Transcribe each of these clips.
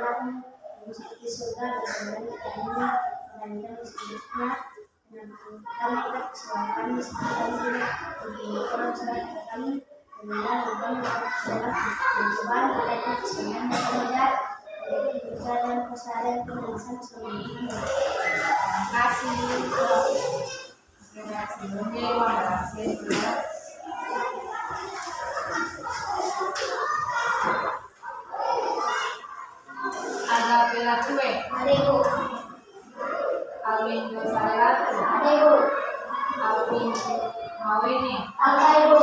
Tuhan seperti surga dan kita ini dan selanjutnya karena kita kesalahan di sekitar di orang sudah kami kemudian bukan dalam pencobaan kita kesalahan dan kemudian dan kesalahan penyelesaian selanjutnya. Terima kasih. Sebelumnya Agape la tue. Adego. Alvin Josalatu. Adego. Alvin Mawene. Adego.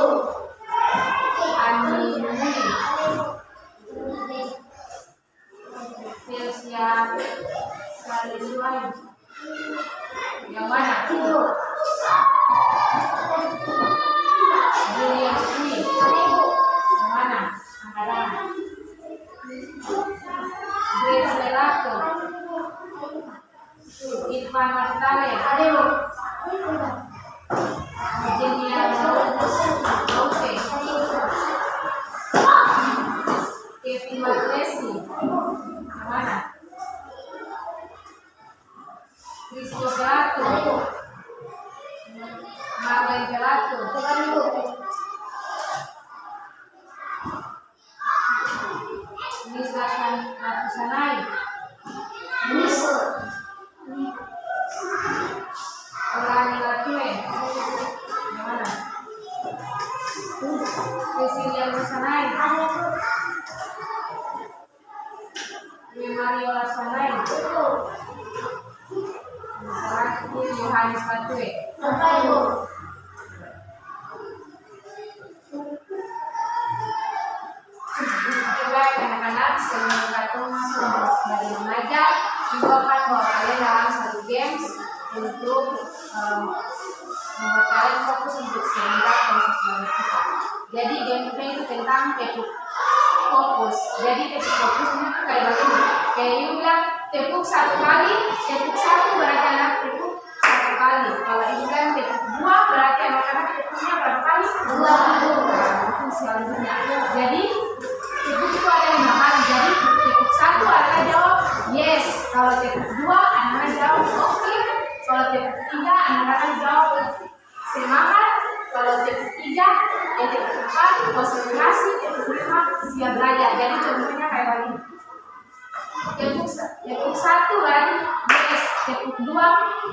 Ani Muli. Filsia Salisuai. Yang mana? Julian Sui. Yang mana? Angkatan. Grace Lelato. Irfan Martale. Virginia Oke. Kevin Martesi. Yang mana? Cristo Gelato. Marley Gelato. Nisa Sanai. Orani Latue. Yang mana? Cecilia Sanai. Mario Sanai. Yohanes Latue. Baik anak-anak, sebelum kita masuk dari mengajar, himbawan bahwa kalian dalam satu games untuk membuat kalian fokus untuk sehingga proses belajar kita. Jadi gameplay itu tentang tepuk fokus. Jadi tepuk fokus ini kayak begini. Kayak ibu bilang tepuk satu kali, tepuk satu berarti anak tepuk satu kali. Kalau ibu bilang tepuk dua berarti anak-anak tepuknya berapa kali? Dua kali. Itu selanjutnya. Jadi tepuk itu ada 5 kali. Jadi tepuk satu anak jawab yes. Kalau tepuk dua anak jawab oke. Kalau tepuk tiga anak jawab semangat. Kalau tepuk tiga, tepuk empat konsentrasi, tepuk lima siap belajar. Jadi contohnya kayak begini. Tepuk satu lagi yes. Tepuk dua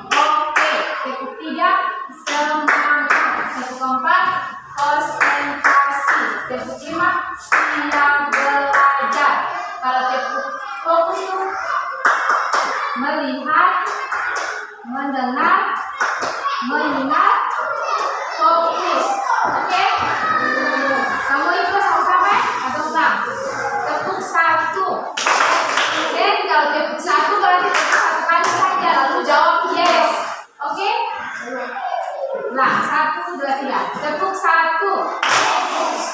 oke. Tepuk tiga semangat. Tepuk empat konsentrasi. Tepuk lima siap belajar. Kalau tepuk fokus itu melihat, mendengar, mengingat, fokus. Oke? Kamu ikut sampai atau enggak? Tepuk satu. Dan kalau tepuk satu berarti tepuk satu kali saja lalu jawab yes. Oke? Nah, 1, 2, 3. Tepuk satu.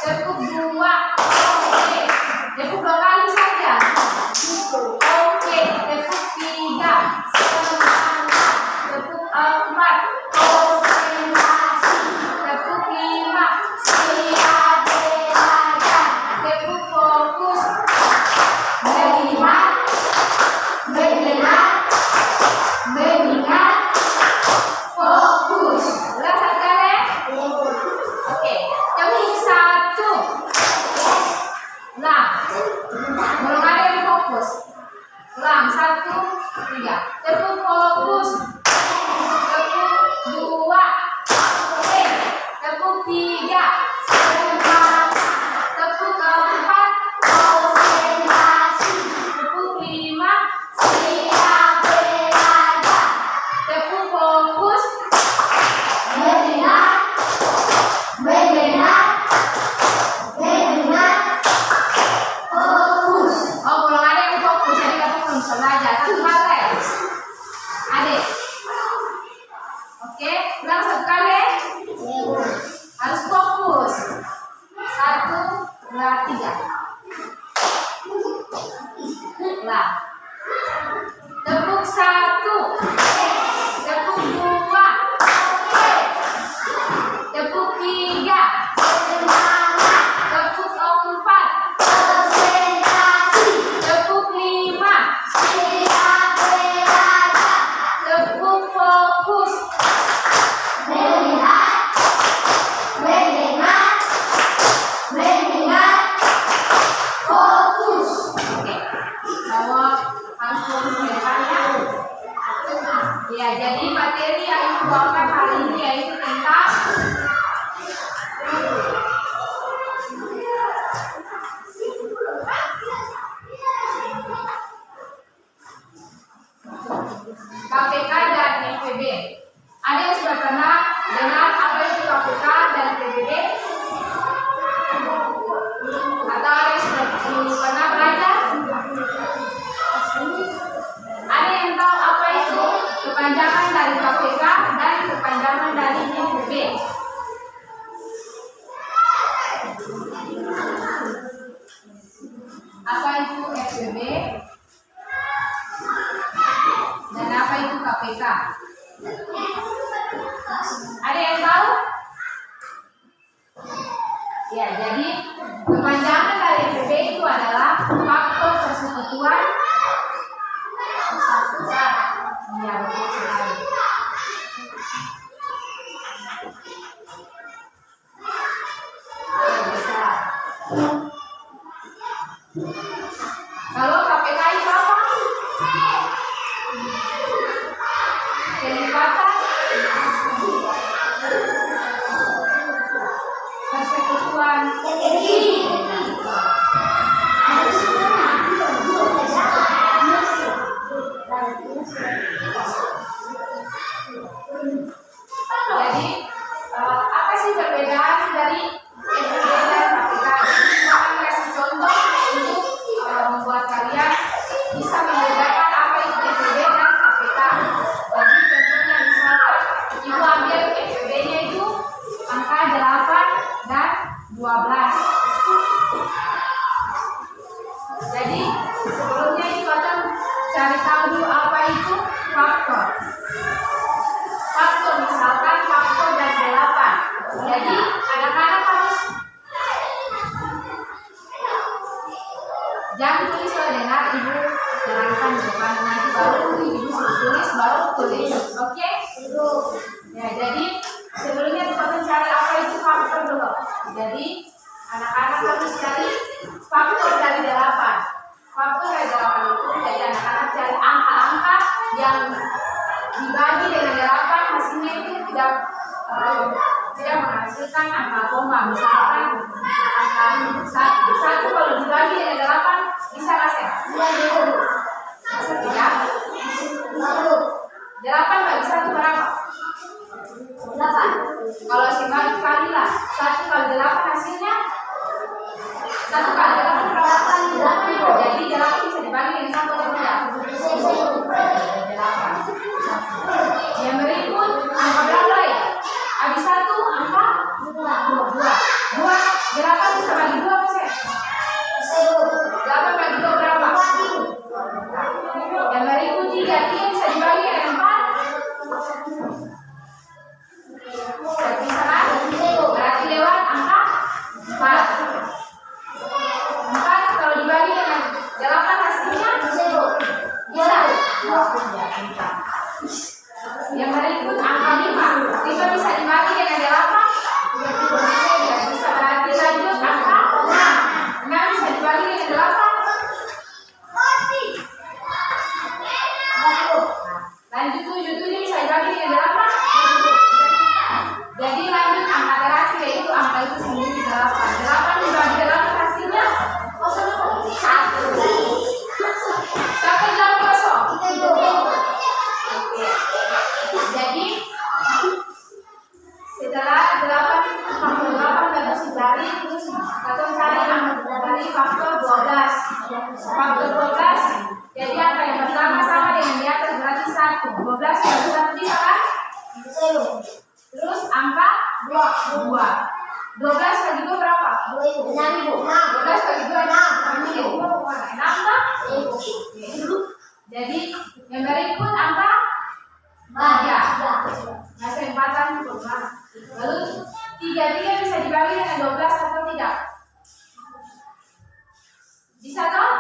Tepuk dua. Oke. Tepuk 2 kali saja. Oke. Tepuk tiga. Semangat. Tepuk empat. Konsentrasi. Tepuk lima. Siap belajar. Tepuk fokus. Melihat. Mendengar. Mengingat. Fokus. Udah sekali? Oke. Tepuk satu. Nah, belum ada yang fokus. Ulang 1, 3. Tepuk fokus. Tepuk dua. Oke. Tepuk tiga. Semangat. Tepuk empat. Konsentrasi. Tepuk lima. Siap belajar. Tepuk fokus. Mendengar. Mendengar. Mendengar. Fokus. Oh, belum ada yang fokus. Jadi kamu belum bisa belajar. Satu kali. Adik. Oke. Ulang satu kali. Harus fokus. 1, 2, 3. Ulang. Tepuk satu. Tepuk dua. Tepuk tiga. Tepuk empat. Tepuk lima. Harus fokus ke depannya. Ya, jadi materi yang ibu bawakan hari ini yaitu tentang KPK dan PPB. Ada yang sudah pernah dengar apa itu KPK dan PPB? Atau ada yang sudah pernah belajar? Ada yang tahu apa itu kepanjangan dari KPK dan kepanjangan dari PPB? Apa itu PPB? Dan apa itu KPK? Ada yang tahu? Ya, jadi kepanjangan dari PPB itu adalah faktor persekutuan besar. Iya, betul sekali. Besar. Kalau KPK itu apa? Kelipatan persekutuan jadi apa sih perbedaan dari PPB dan KPK? Saya akan kasih contoh untuk membuat kalian bisa membedakan apa itu PPB dan KPK. Jadi contohnya misalkan ibu ambil PPB-nya itu angka 8 dan 12. Jadi sebelumnya itu akan cari tahu dulu apa itu faktor. Faktor misalkan faktor dan 8. Jadi anak-anak harus jangan tulis kalau dengar ibu terangkan di depan, nanti baru ibu tulis baru tulis. Oke? Ya, jadi sebelumnya kita cari apa itu faktor dulu. Jadi anak-anak harus cari faktor dari 8. Faktor dari 8 itu jadi anak-anak cari angka-angka yang dibagi dengan 8 hasilnya itu tidak menghasilkan angka koma. Misalkan angka 1 kalau dibagi dengan 8 bisa nggak sih? Bisa tidak? 8 bagi 1 berapa? 8. Kalau sekali lah 1 kali 8 hasilnya 1 kali 8 berapa? 8. Jadi 8 bisa dibagi dengan 1 atau tidak? 8. Yang berikut angka berapa ya? Habis 1 angka 2. 8 bisa bagi 2 apa sih? 8 bagi 2 berapa? Yang berikut 3 bisa dibagi dengan 4. Bisa kan? Berarti lewat angka 4. 4 kalau dibagi dengan 8 hasilnya bisa. Yang berikut angka 5. 5 bisa dibagi dengan 8. Bisa, berarti lanjut angka 6. 6 bisa dibagi dengan 8. Lanjut 7 bisa dibagi dengan 8. Jadi lanjut angka terakhir yaitu angka itu sendiri 8. 8 dibagi 8 hasilnya 1. Siapa jawab kosong? Oke. Jadi setelah 8 faktor 8 bagus dicari, terus kita cari dari faktor 12. Faktor 12 jadi angka yang pertama sama dengan di atas berarti 1. 12 bagi 1 bisa kan? Terus angka 2. 12 bagi 2 berapa? 6. 12 bagi 2 6. 6 kan? Jadi yang berikut angka 3. Nah, sempatan lalu 3 bisa dibagi dengan 12 atau tidak? Bisa toh?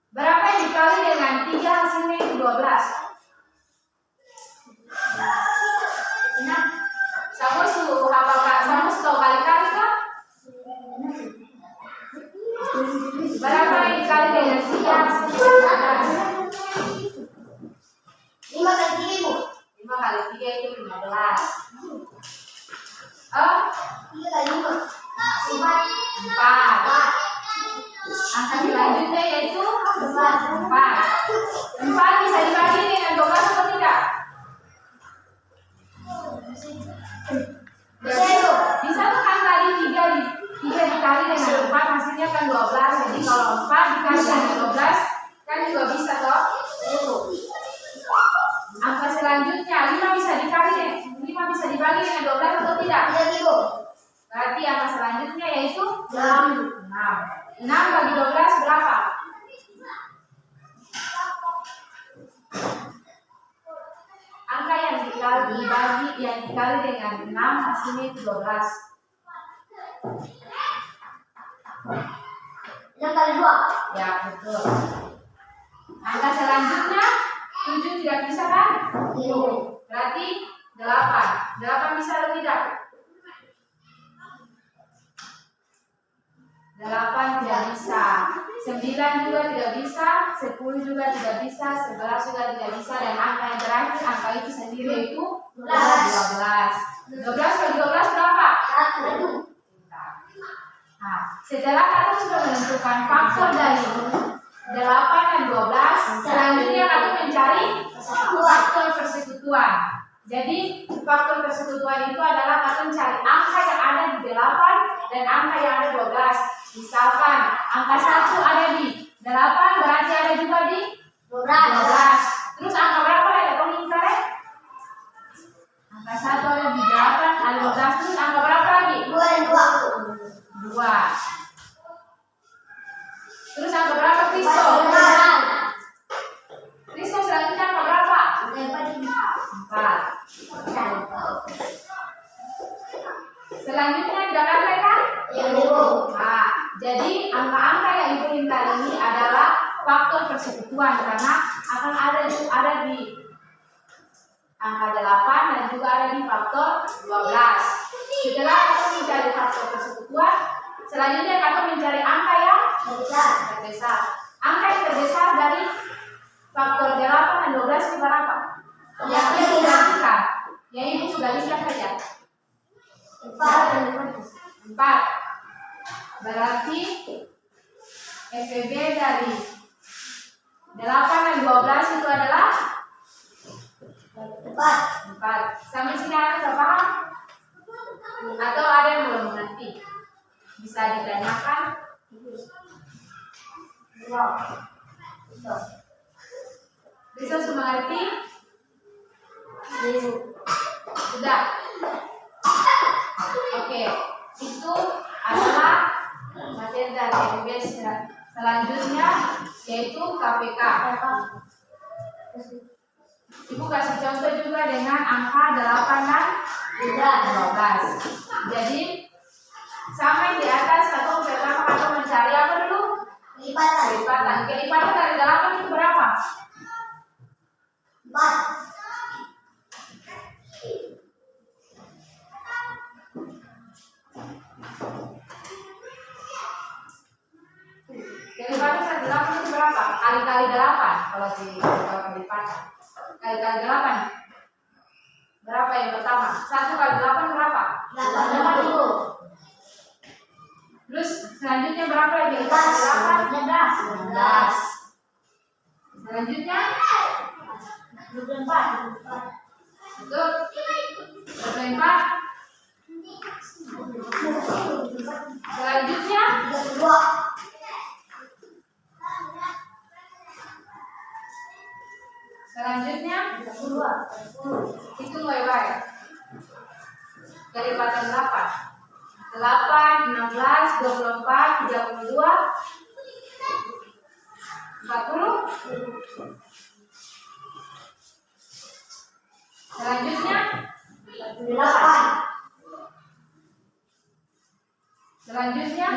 Berapa yang dikali dengan 3 hasilnya itu 12? Nah, kamu suruh hafal Kak, kamu tahu kali-kali kan? Berapa yang dikali dengan 3 hasilnya 12? dikali dengan 6 hasilnya itu 12. 6 kali 2. Ya, betul. Angka selanjutnya 7 tidak bisa kan? Berarti 8. 8 bisa atau tidak? 8 tidak bisa. 9 juga tidak bisa. 10 juga tidak bisa. 11 juga tidak bisa. Dan angka yang terakhir, angka itu sendiri yaitu 12. 12 kali 12 berapa? 1. Nah, setelah kita sudah menentukan faktor dari 8 dan 12, selanjutnya kita mencari faktor persekutuan. Jadi faktor persekutuan itu adalah kita mencari angka yang ada di 8 dan angka yang ada 12. Misalkan angka 1 ada di 8, berarti ada juga di 12. Terus angka berapa yang ada di internet? Angka 1 ada di 8, ada 12. Terus angka berapa lagi? 2 dan 2. 2. Terus angka berapa Kristo? Kristo selanjutnya angka berapa? 4. Selanjutnya tidak ada kan? Nah, jadi angka-angka yang Ibu minta ini adalah faktor persekutuan karena akan ada di angka 8 dan juga ada di faktor 12. Setelah kita mencari faktor persekutuan, selanjutnya kita mencari angka yang terbesar. Angka yang terbesar dari faktor 8 dan 12 itu berapa? Yang Ibu lihat. Yang Ibu sudah lihat saja. 4. Berarti FPB dari 8 dan 12 itu adalah 4. Sampai sini ada yang paham? Atau ada yang belum mengerti? Bisa ditanyakan? Bisa mengerti? Sudah. Oke, itu adalah materi dari FBS selanjutnya yaitu KPK. Ibu kasih contoh juga dengan angka 8 dan 12. Jadi sama di atas atau pertama atau mencari apa dulu? Kelipatan. Kelipatan dari 8 itu berapa? 4. Kelipatan dari 8 itu berapa? Kali-kali 8 kalau kelipatan. Kali-kali 8 berapa yang pertama? 1 kali 8 berapa? 8. Terus selanjutnya berapa yang di atas 8? 19. Selanjutnya 24. betul 24. Selanjutnya 32. Selanjutnya itu baik-baik. Kelipatan 8, 16, 24, 32, 40. Selanjutnya 8. Selanjutnya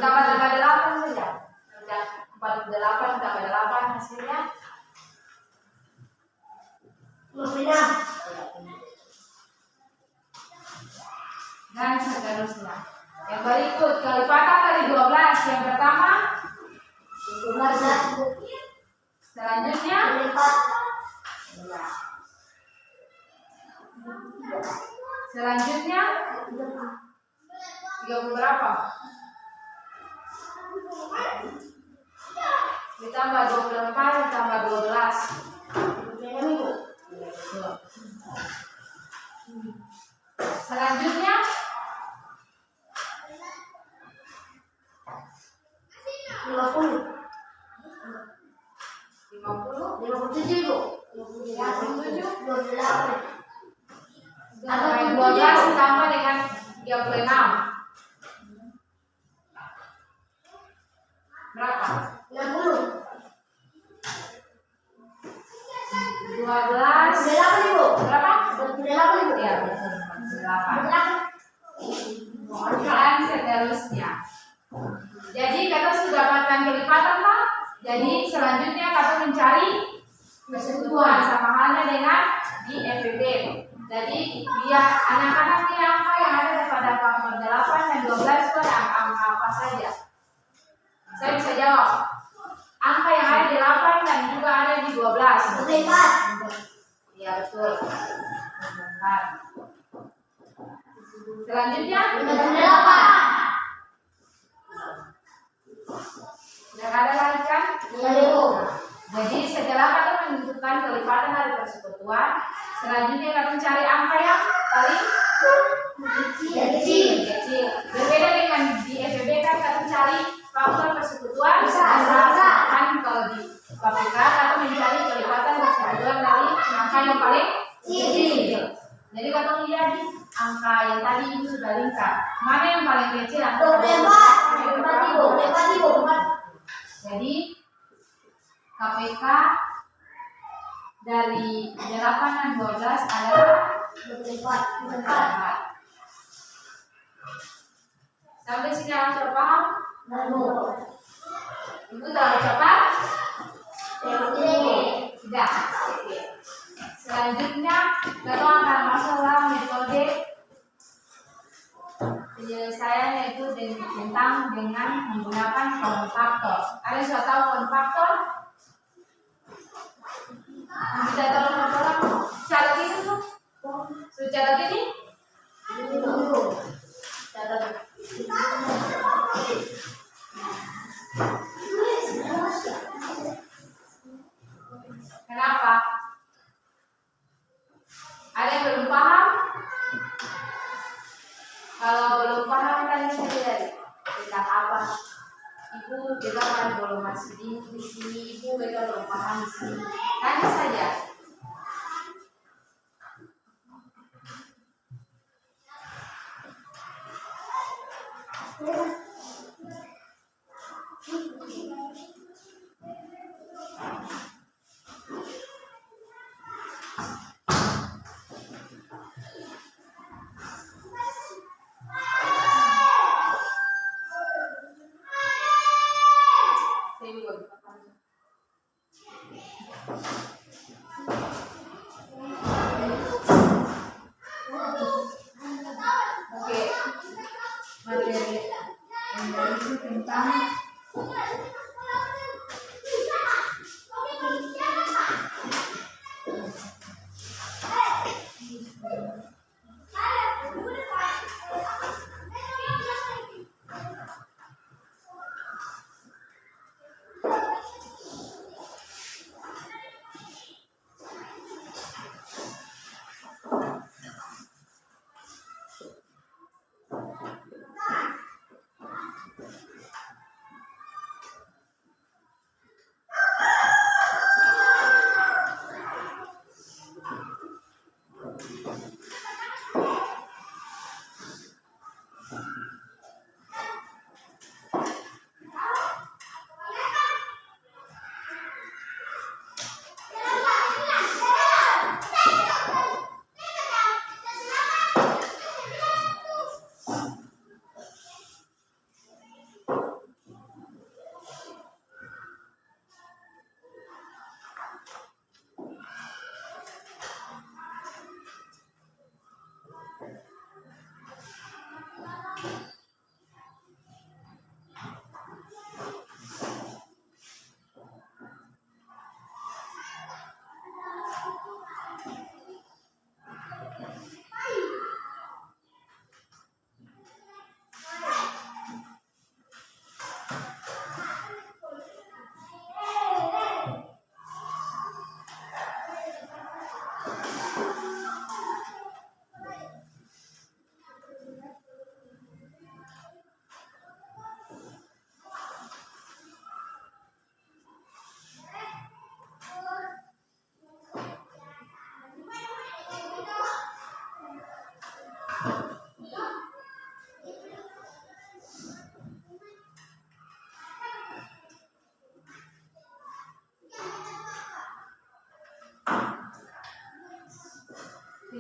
tambah 8 saja. 48 tambah 8 hasilnya 56. dan seterusnya. Yang berikut kelipatan dari 12. Yang pertama 12. selanjutnya 4. selanjutnya 30 berapa? Ditambah 24 ditambah 12. Selanjutnya 50. 57 Bu. 57 28. sampai 12 ditambah dengan 36. Berapa? 60. 12 12. 48 Ibu. Berapa? 48 Ibu. Ya, betul. 48. Dan seterusnya. Jadi kata sudah dapatkan kelipatan Pak. Jadi selanjutnya kata mencari persekutuan sama halnya dengan di FBB. Jadi dia anak-anak ini angka yang ada pada faktor 8 dan 12 itu ada angka apa saja? Saya bisa jawab. Angka yang ada di 8 dan juga ada di 12. 24. Iya betul. 24. Selanjutnya 58. yang ada lagi kan? Iya Ibu. Jadi setelah kata menentukan kelipatan dari persekutuan, selanjutnya kata mencari angka yang paling Kecil. kecil. Berbeda dengan di FBB kan kata mencari faktor persekutuan Besar. kan kalau di KPK kata mencari kelipatan persekutuan dari angka yang paling kecil. Jadi kata lihat di angka yang tadi itu sudah lingkar. Mana yang paling kecil? 24. 24 Ibu. 24 Ibu. Jadi KPK dari 8 dan 12 adalah 24. sampai sini yang sudah paham? Lalu. Ibu terlalu cepat? Ini. Tidak. Selanjutnya kita akan masuk dalam metode penyelesaian yaitu tentang dengan menggunakan common factor. Ada sudah tahu common factor? Kita tolong catat itu tuh. Sudah catat ini? Catat. Kenapa? Ada yang belum paham? Kalau belum paham kan tentang apa? Ibu juga kan belum masih di sini, ibu juga belum paham di sini. Tanya saja. Oke, materi yang itu tentang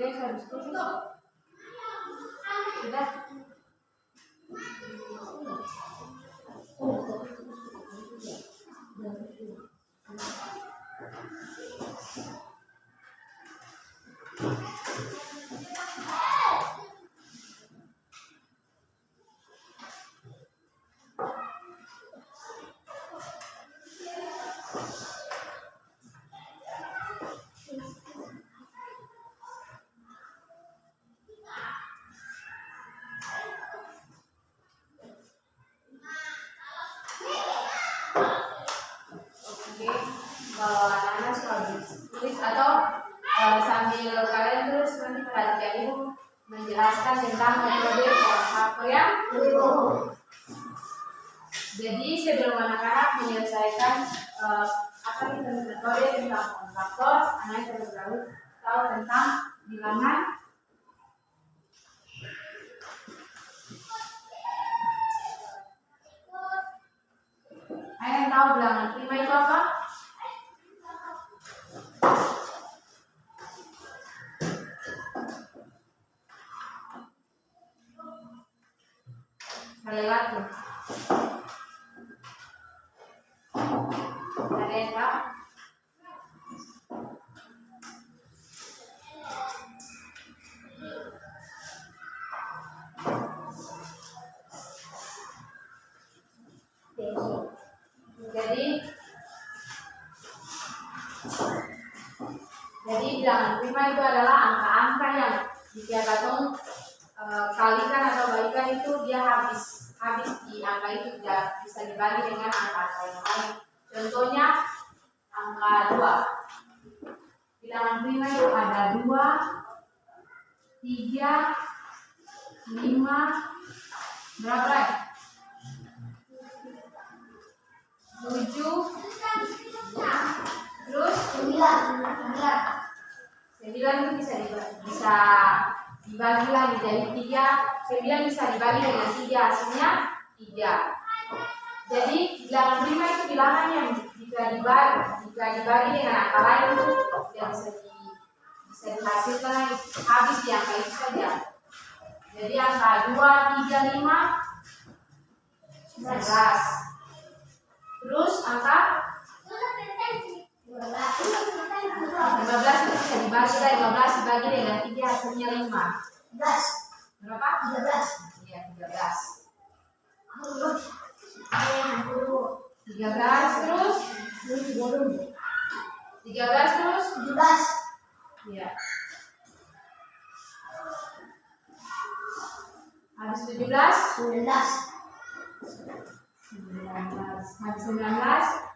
Dia harus tutup. Sudah. Kalau anak-anak suka tulis atau sambil kalian terus nanti perhatikan ibu menjelaskan tentang metode faktor yang Bohong. jadi sebelum anak-anak menyelesaikan apa itu metode tentang faktor, anak harus tahu tentang bilangan. Ayah tahu bilangan prima itu apa? Lewat tuh. Ada yang tahu? Jadi bilangan prima itu adalah angka-angka yang jika katong kalikan atau balikan itu dia habis di angka itu tidak bisa dibagi dengan angka yang lain. Contohnya angka 2. Bilangan prima itu ada 2, 3, 5, berapa? 7, terus 9 itu bisa dibagi lagi jadi 3, 9 bisa dibagi dengan 3, hasilnya 3. Jadi bilangan prima itu bilangan yang jika dibagi dengan angka lain itu tidak bisa dihasilkan lagi, habis di angka itu saja. Jadi angka 2, 3, 5, 11. Terus angka 15 itu bisa dibagi dari 15 dibagi dengan 3 hasilnya 5. 13. Berapa? 13. Iya, 13. 13 terus 13 terus 17. iya. Habis 17 habis 19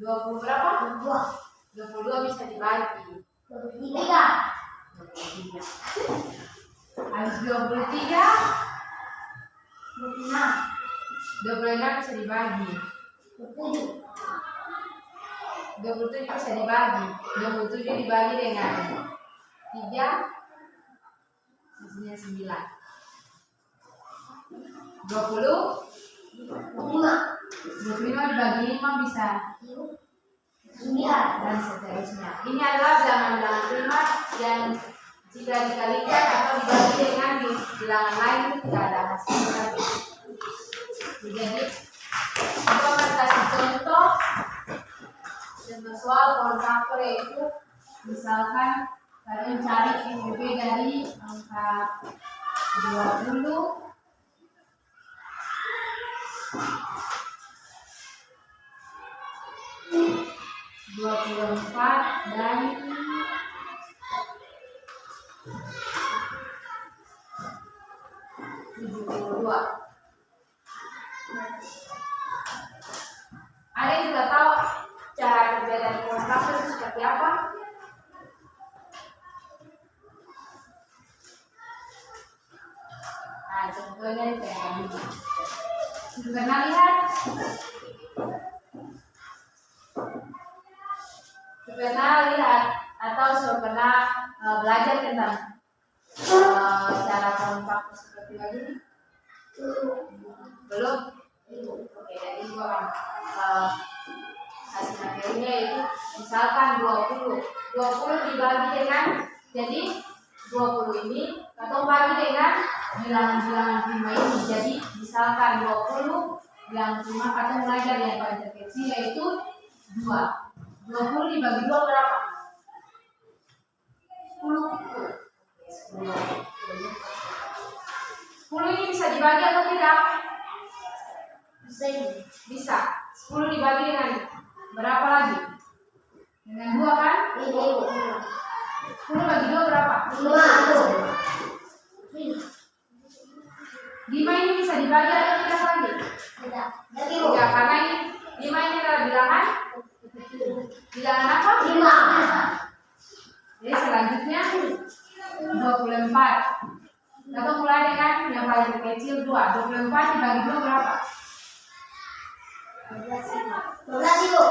20 berapa? 22 bisa dibagi 23. Habis 23 26 bisa dibagi 27 bisa dibagi 27 dibagi dengan 3 hasilnya 9. 25 dibagi 5 bisa 9. dan seterusnya. Ini adalah bilangan-bilangan prima yang jika dikalikan atau dibagi dengan bilangan lain itu tidak ada hasilnya. Jadi kita akan kasih contoh soal pola faktor, yaitu misalkan kalian cari NBP dari angka 20 24 dan 72. Ada yang sudah tahu cara kerja dari pola faktor itu seperti apa? Nah, contohnya kayak ini. Pernah lihat? Pernah lihat atau pernah belajar tentang cara kompak seperti ini? Belum? Oke, jadi gua akan hasil materinya yaitu misalkan 20 dibagi dengan, jadi 20 ini atau bagi dengan bilangan-bilangan prima ini. Jadi misalkan 20 bilangan prima atau mulai dari yang paling terkecil yaitu 2. 20 dibagi 2 berapa? 10. 10 ini bisa dibagi atau tidak? Bisa. 10 dibagi dengan berapa lagi? Dengan 2 kan? 10 bagi 2 berapa? 5 ini bisa dibagi atau tidak lagi? Tidak, karena ini 5 ini adalah bilangan apa? 5. Jadi selanjutnya 24. Atau mulai dengan yang paling kecil 2. 24 dibagi 2 berapa? 12 Ibu.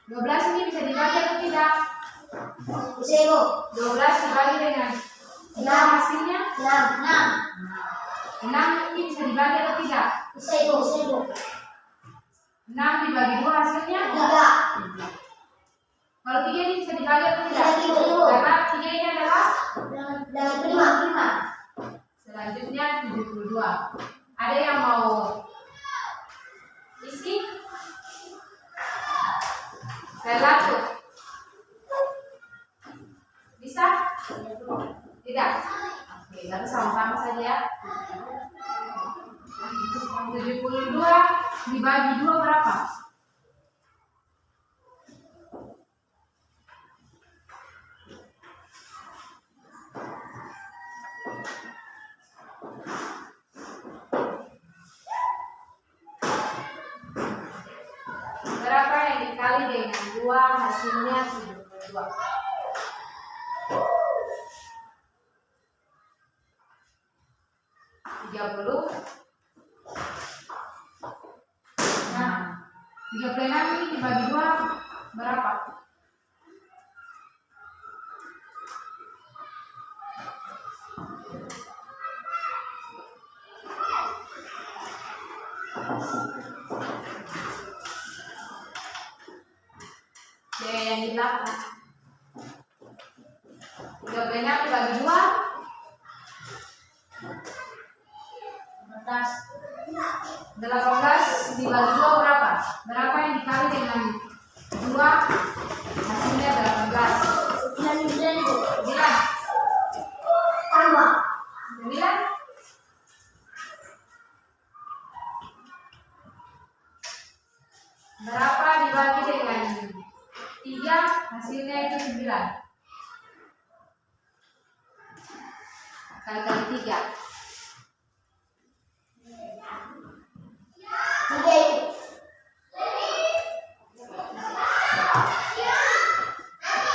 12 ini bisa dibagi atau tidak? Bisa Ibu. 12 dibagi dengan 6 hasilnya? 6 ini bisa dibagi atau tidak? Bisa Ibu. 6 dibagi 2 hasilnya? 3. Kalau 3 ini bisa dibagi atau tidak? Bisa, Ibu. Karena 3 ini adalah Dan prima. selanjutnya 72. Ada yang mau isi? Saya langsung. Bisa? Tidak? Oke, lalu sama-sama saja ya. 72 dibagi 2 berapa? Berapa yang dikali dengan 2 hasilnya 72? Nah, 36 ini dibagi 2 berapa? Oke, yang di belakang 36 dibagi 2 18 dibagi 2 berapa? Berapa yang dikali dengan 2 hasilnya 18? 9 Ibu. 9. Tambah. 9. Berapa dibagi dengan 3 hasilnya itu 9? Kali 3. 3 Ibu.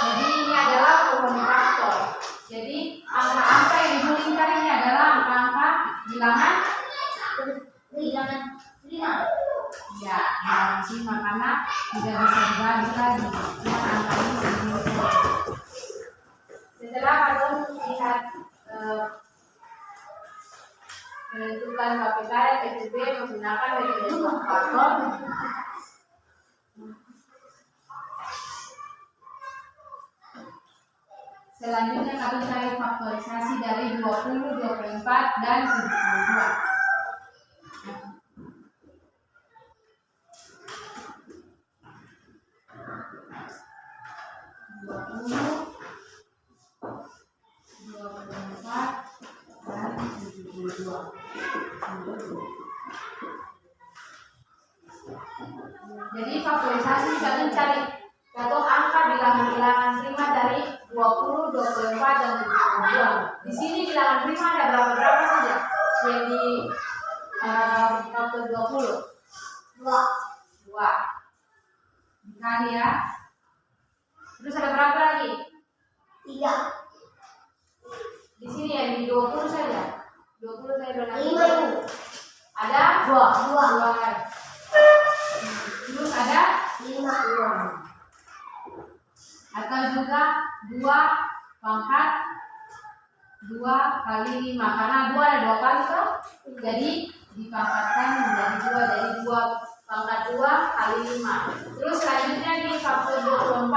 Jadi ini adalah komunikator. Jadi angka-angka yang digulingkan ini adalah angka-angka bilangan Bilangan 5. ya, bilangan prima karena tidak bisa dibagi lagi. Cuma angka ini digulingkan. Setelah kalian lihat menentukan KPK dan PCB menggunakan metode komunikator. Selanjutnya kami cari faktorisasi dari 20, 24, dan 72. Jadi faktorisasi kita mencari atau angka bilangan-bilangan prima dari 20, 24, dan 72. Di sini bilangan prima ada berapa saja? Yang di faktor 20. 2. Dikali ya. Terus ada berapa lagi? 3. Di sini yang di 20 saja. 20 saya bilang 5 Ibu. ada 2 kan. Terus ada 5. atau juga 2 pangkat 2 kali 5 karena 2 ada 2 kali toh. Jadi dipangkatkan menjadi 2, jadi 2 pangkat 2 kali 5. Terus selanjutnya di faktor 24.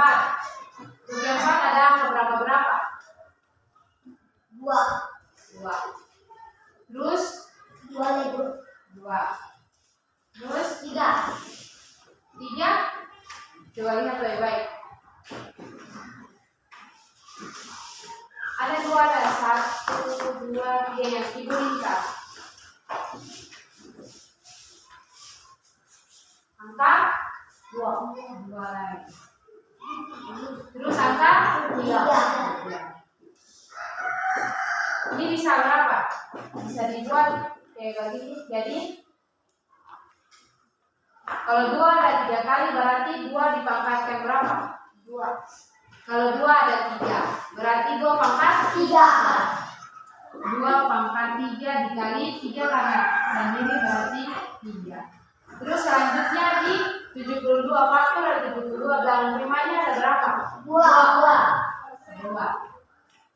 24 ada angka berapa? 2. 2. Terus 2 lagi. 2. Terus 3. 3. Coba lihat baik-baik. Ada 2, ada 1, 2, 3 yang ibu lingkar. Angka 2 lagi. Terus angka 3. Ini bisa berapa? Bisa dibuat kayak begini. Jadi kalau 2 ada 3 kali berarti 2 dipangkatkan berapa? 2. Kalau 2 ada 3 berarti 2 pangkat 3. 2 pangkat 3 dikali 3 karena sendiri berarti 3. Terus selanjutnya di 72 faktor ada 72 dalam primanya ada berapa? 2. 2.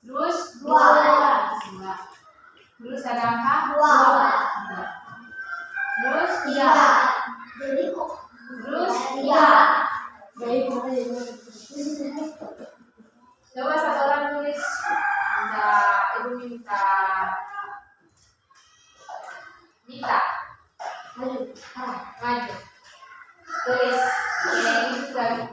Terus 2. 2. Terus ada angka 2. 2. Terus 3. Jadi kok Terus 3. Jadi coba satu orang tulis. Ibu minta maju. Tulis ini sudah.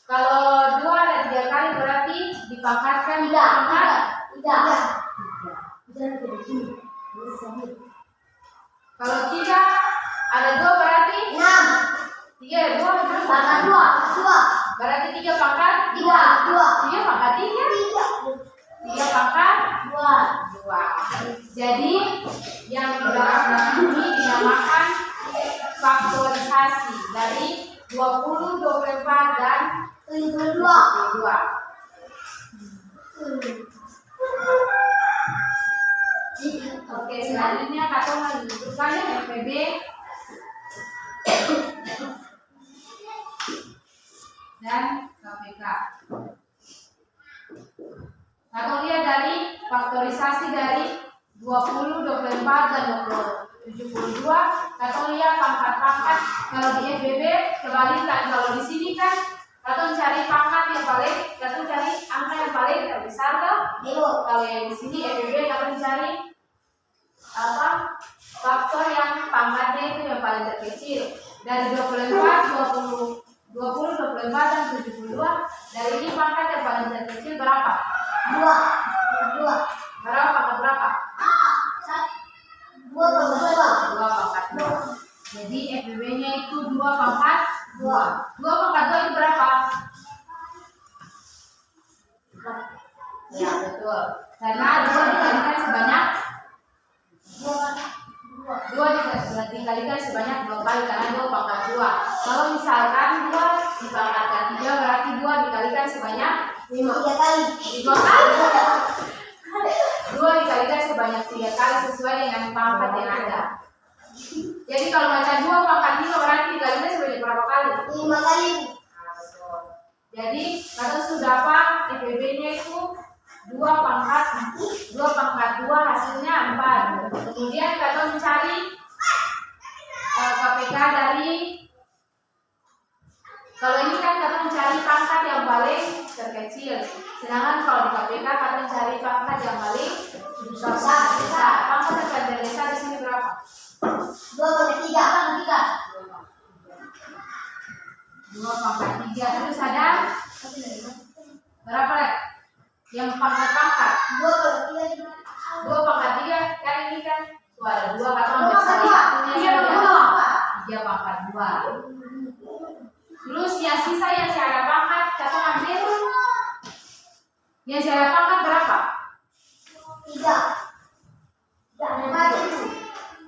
Kalau 2 ada 3 kali berarti dipangkatkan 3 pangkat 3. Kalau 3 ada 2 berarti 6. 3 ada 2 Pangkat 2. berarti 3 pangkat 3. 3 pangkat 3 pangkat 2. Jadi yang di belakang ini dinamakan faktorisasi dari 20, 24 dan 72. 22. Oke, selanjutnya kita menentukan FPB dan KPK. Kita lihat dari faktorisasi dari 20, 24 dan 72. Kita lihat pangkat-pangkat. Kalau di FBB kebalikan. Kalau di sini kan kita cari pangkat yang paling, kita cari angka yang paling terbesar kan? Kalau yang di sini FBB kita cari faktor yang pangkatnya itu yang paling terkecil. Dari 24, 24 dan 72. Dari ini pangkat yang paling terkecil berapa? 2. Berapa pangkat berapa? 2 pangkat 2 pangkat 2. Jadi FBB-nya itu 2 pangkat 2. 2 pangkat 2 itu berapa? Ya betul. Karena 2 dikalikan sebanyak 2 dikalikan sebanyak 2 kali karena 2 pangkat 2. Kalau misalkan 2 dipangkatkan 3 berarti 2 dikalikan sebanyak 5 kali. 5 kali. 2 dikalikan sebanyak 3 kali sesuai dengan pangkat yang ada. Jadi kalau baca 2 pangkat 5 berarti dikalikan sebanyak berapa kali? 5 kali. Nah, betul. Jadi kita sudah apa? FBB-nya itu 2 pangkat 2 hasilnya 4. Kemudian kita mencari KPK dari, kalau ini kan kita mencari pangkat yang paling terkecil. Sedangkan kalau di KPK kita mencari pangkat yang paling besar. Pangkat yang paling terbesar di sini berapa? 2 pangkat 3. 2 pangkat 3. Terus ada berapa lagi? Yang pangkat-pangkat 2 pangkat 3 kan ini kan ada 2 atau 3 pangkat 2. Terus yang sisa yang secara pangkat kita ambil yang secara pangkat berapa? 3.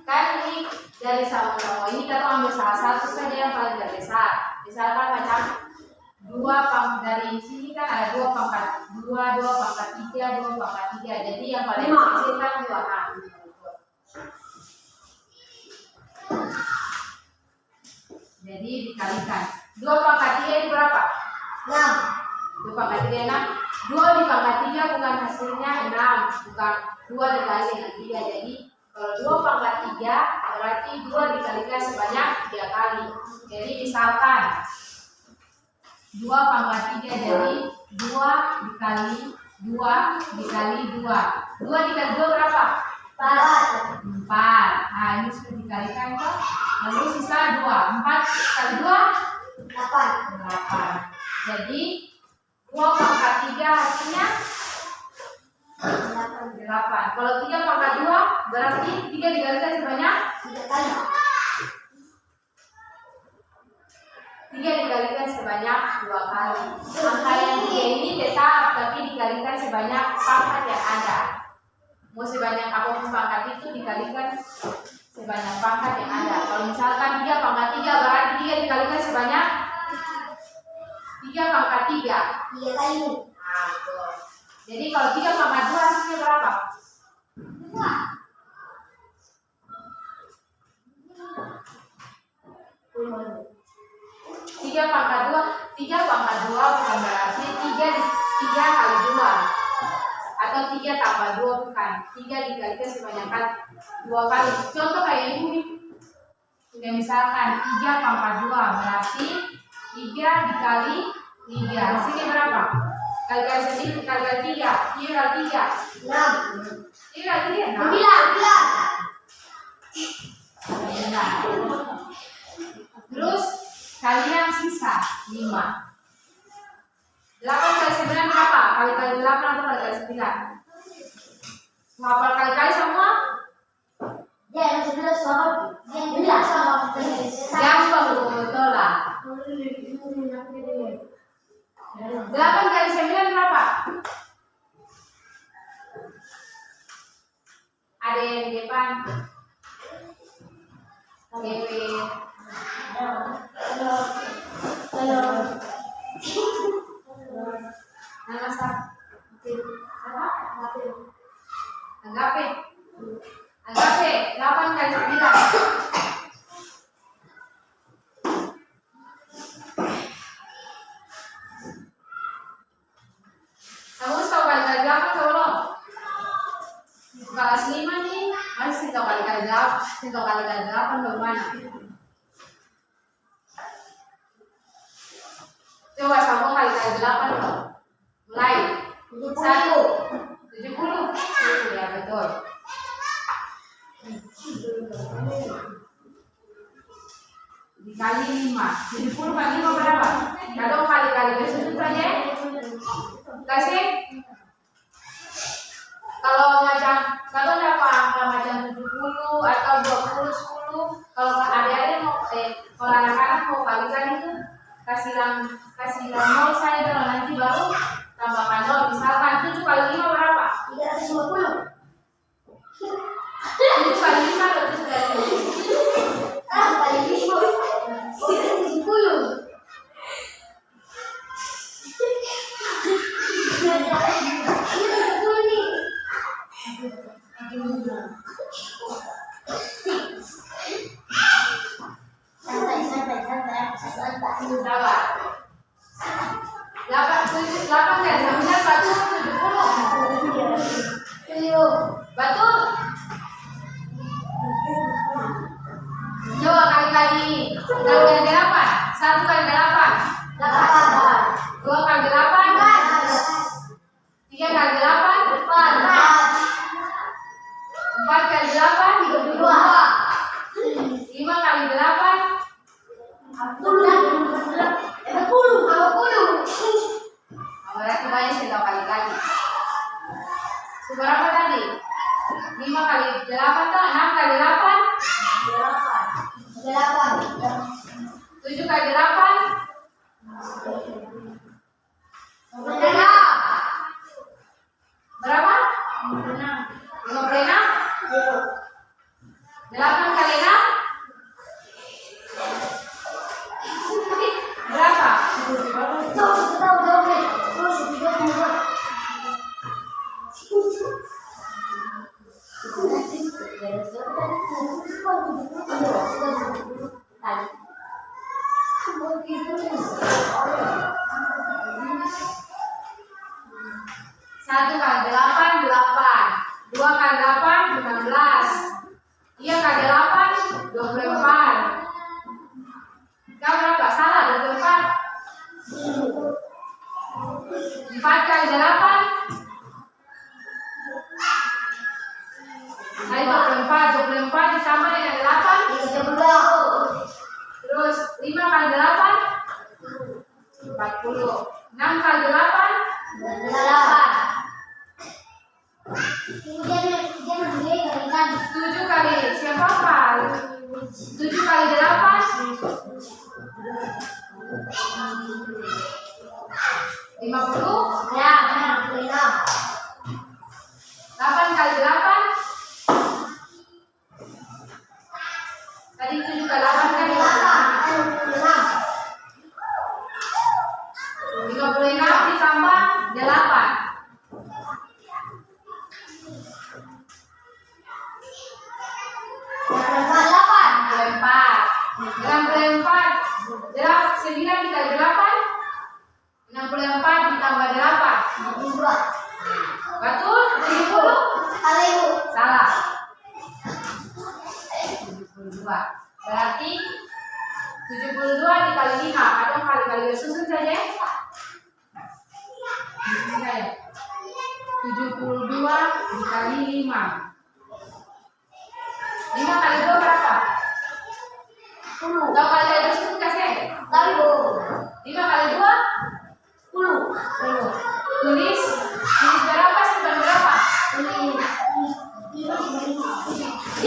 Kan ini dari sama-sama ini kita ambil salah satu saja yang paling terbesar. Misalkan macam 2 pangkat dari sini kan ada 2 pangkat 2, 2 pangkat 3, 2 pangkat 3. Jadi yang paling kecil kan 2. Jadi dikalikan 2 pangkat 3 itu berapa? 6. 2 pangkat 3 6. 2 di pangkat 3 bukan hasilnya 6, bukan 2 dikali dengan 3. Jadi Kalau 2 pangkat 3 berarti 2 dikalikan sebanyak 3 kali. Jadi misalkan 2 pangkat 3 jadi 2 dikali 2 dikali 2. 2 dikali 2 berapa? 4. 4. Nah ini sudah dikalikan kok. Lalu sisa 2. 4 kali 2 8. 8. Jadi 2 pangkat 3 hasilnya 8. Kalau 3 pangkat 2 berarti 3 dikalikan sebanyak 3 kali. 3 dikalikan sebanyak 2 kali. Angka yang 3 ini tetap tapi dikalikan sebanyak pangkat yang ada. Mau sebanyak apapun pangkat itu dikalikan sebanyak pangkat yang ada. Kalau misalkan 3 pangkat 3 berarti 3 dikalikan sebanyak 3 pangkat 3. 3 kali. Nah, betul. Jadi kalau 3 pangkat 2 hasilnya berapa? 3 pangkat 2 bukan berarti 3 kali 2 atau 3 tambah 2 bukan. 3 dikalikan sebanyak 2 kali. Contoh kayak ini nih. Misalkan 3 pangkat 2 berarti 3 dikali 3 hasilnya berapa? Kalikan sendiri, kalikan 3 kali 3 6. 3 kali 3 9. 9. Terus kalian sisa 5. 8 kali 9 berapa? Kali 8 atau kali 9? Hafal kali semua? Dia yang sudah sama. Yang tidak sama. Yang betul lah. 8 kali 9 berapa? Ada yang di depan. GP. Halo. Nama sah. Apa? Anggape. 8 kali 9. Kamu tahu kali 8 atau belum? Kelas 5 nih, masih tahu kali 8, tahu kali 8 bagaimana? Coba sambung kali 8 dong. Mulai. 70. Ya betul. Dikali 5. 70 kali 5 berapa? Kalau kali bersudut saja. Kasih. Kalau dapat angka macam 70 atau 20, 10, kalau adik-adik mau kalau anak-anak mau kalikan itu kasih 0 saja dulu, nanti baru tambahkan 0. Misalkan 7 kali 5 berapa? 350. 7 kali 5 atau 7 kali 5? Kali 5. 70. Sabar. 8 kali 9 batu 70. Batu. Coba kali 8. 1 kali 8. 2 kali 8. 3 kali 8. 4 kali 8. 5 kali 8. 40. Berarti banyak saya tahu kali-kali. Seberapa tadi? 5 kali 8 tuh 6 kali 8. 7 kali 8. Berapa? 56. 8 kali 6. Berapa? Satu kali 8, 8. 2 kali 8, 16. Iya kali 8, 24. Kau berapa? Salah, 24. 4 kali 8 kali 24 ditambah dengan 8 terus 5 kali 8 40 6 kali 8 7 kali siapa kali 7 kali 8 50 Ya, 56. 8 kali 8 tadi 7 kali 8 kali 56 ditambah 8 64 9 dikali 8 64 ditambah 8 betul 70 salah 72 berarti 72 dikali 5 atau kali-kali susun saja susun saja 72 dikali 5 5 kali 2 berapa? 10 kalau kali 2 susun kasih 5 kali 2 10 tulis berapa simpan berapa? 5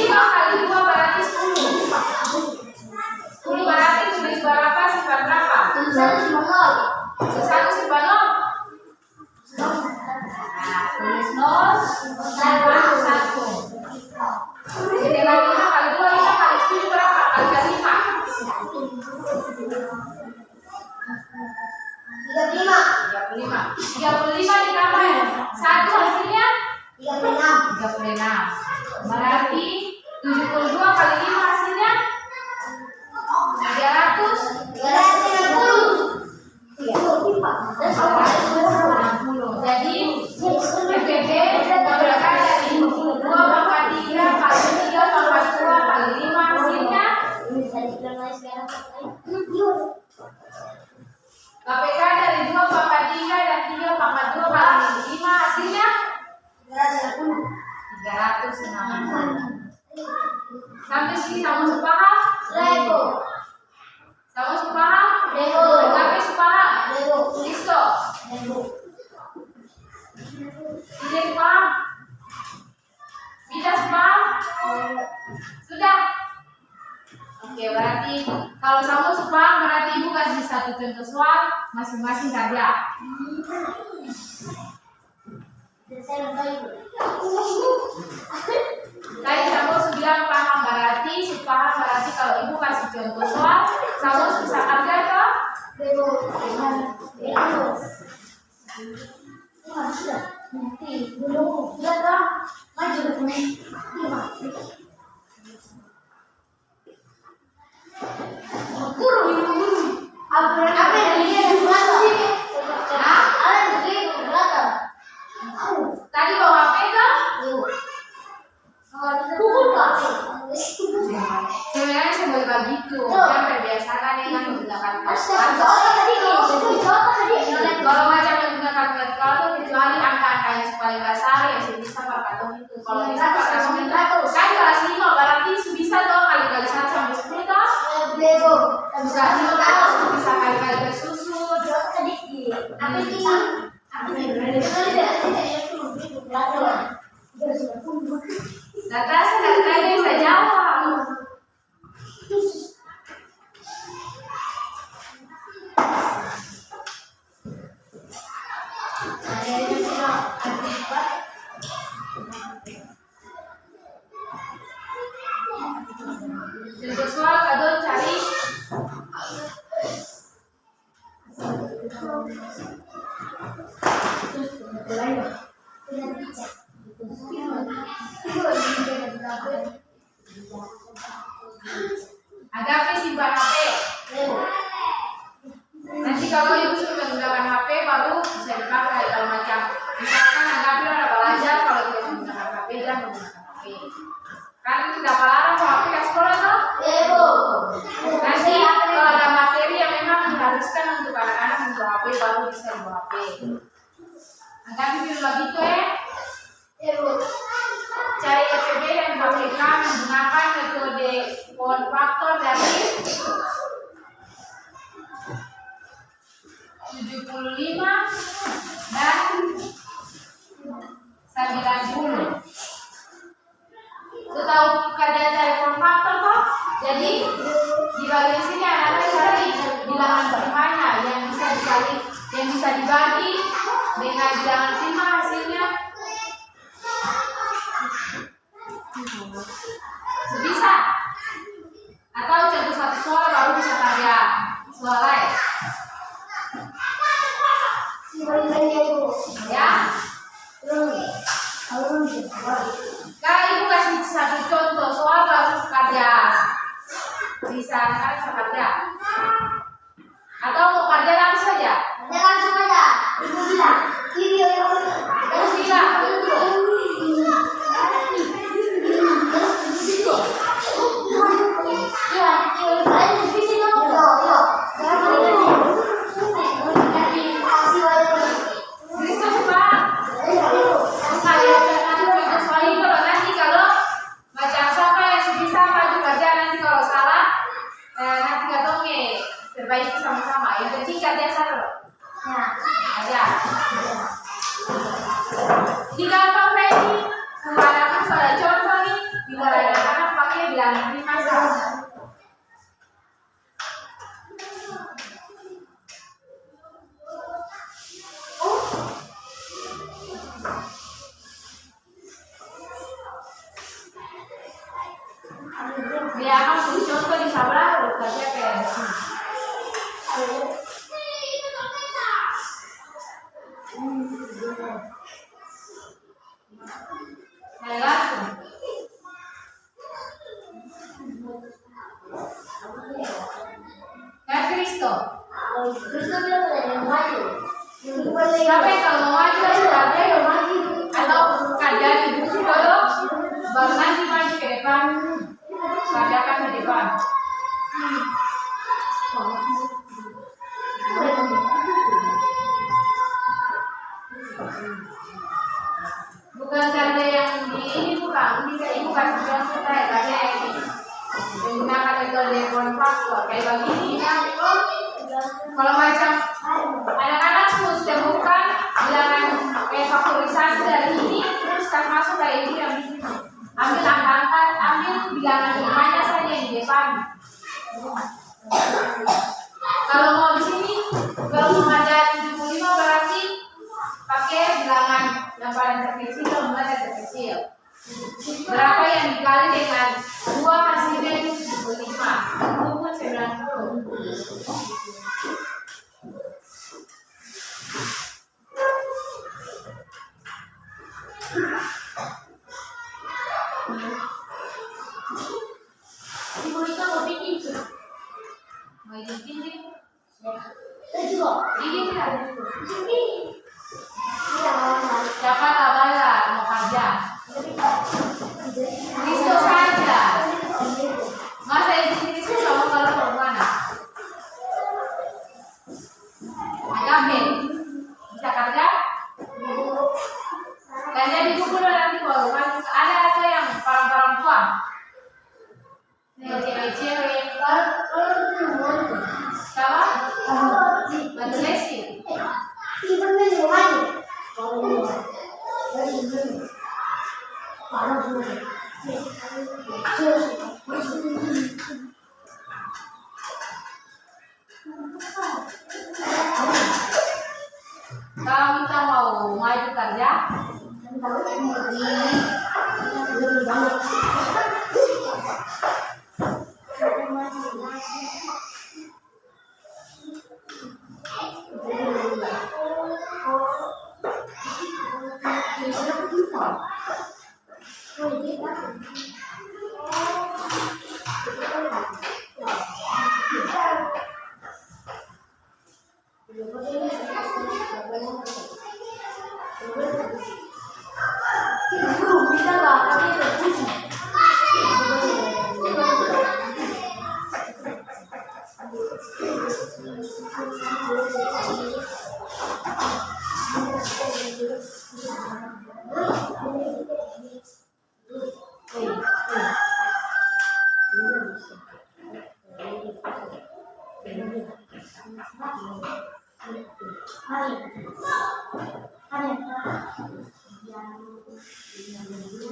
kali 2 berarti 10 berarti tulis berapa simpan berapa? 1 simpan 0 nah tulis 0 simpan 1 jadi lagi 5 kali 2 5 kali 7 berapa? Kali 5 35 ditambah 1 hasilnya 36 berarti 72 kali 5 hasilnya 360 jadi PPB menggunakan dari 2 pangkat 3 kali 3 pangkat 2 kali 5 hasilnya KPK dari 2 pangkat 3 dan 3 pangkat 2 kali 5 hasilnya 360 sampai sini kamu sepaham? Kamu sepaham? Sampai sepaham? Listo? Tidak sepaham? Tidak sepaham? Sudah? Oke, berarti kalau kamu sepaham berarti ibu kasih satu contoh soal masing-masing saja. Tadi kamu bilang paham berarti sepaham berarti kalau ibu kasih contoh soal kamu bisa kerja toh? Tadi bawa HP kan? Sebenarnya sebagai begitu, yang terbiasakan dengan menggunakan kalkulator. Kalau macam menggunakan kalkulator kecuali angka-angka yang paling dasar yang bisa pakai itu. Kalau bisa pakai itu, kan kelas 5 berarti bisa toh kali-kali 1 sampai 10 toh? Bisa kali-kali bersusun. Data saya bisa jawab. Contoh soal kadon cari Agape simpan HP. Nanti kalau ibu sudah menggunakan HP baru bisa dipakai kalau macam misalkan Agape ada belajar kalau tidak menggunakan HP jangan menggunakan HP. Kan tidak larang film begitu cari EPB dan pabrikan menggunakan metode power faktor dari 75 dan 90. Itu tahu kalian cari power faktor toh? Jadi di bagian sini anak-anak cari bilangan primanya yang bisa dikali, yang bisa dibagi dengan bilangan prima hasilnya sebisa. Atau contoh satu soal baru bisa karya soal lain. Ya. Kalau ibu kasih satu contoh soal baru karya, bisa kan karya. Atau mau kerja langsung saja? Kerja langsung aja. Ibu bilang, video yang Terus bilang, Kristus Pak. Kalian jangan contoh soal ini kalau nanti kalau macam siapa yang sebisa maju kerja nanti kalau salah nanti katongnya perbaiki sama-sama. Yang penting kerja salah. Aja. Di gampang ini menggunakan pada contoh nih bila anak pakai bilangan prima saja. Dia akan contoh di sebelah kerja kayak sini. Langsung. Nah, Kristo. Siapa yang kalau mau maju kerja ya maju atau kerja di buku dulu baru nanti maju ke depan kerjakan ke depan. Bukan kerja yang di ini bukan ini kayak ibu kasih contoh kayak kerja yang menggunakan metode power faktor kayak begini. Kalau macam anak-anak sudah bukan bilangan kayak faktorisasi dari ini terus kan masuk kayak ini yang di sini. Ambil angka-angka, ambil bilangan limanya saja di depan. Kalau mau di sini, kalau mau ada 75 berarti pakai bilangan yang paling terkecil dan mulai dari terkecil. Berapa yang dikali dengan 2 hasilnya itu 75. Itu pun 90. Ibu itu mau bikin sudah. Mau bikin sih? Bikin tidak? Siapa tak lah mau kerja? Kristo saja. Masa izin Kristo kamu kalau mau mana? Agamen. Bisa kerja? Kerja di buku nanti kalau kan ada yang perempuan. Cewek-cewek. Siapa? Bantu lesi. Kalau kita mau maju kerja,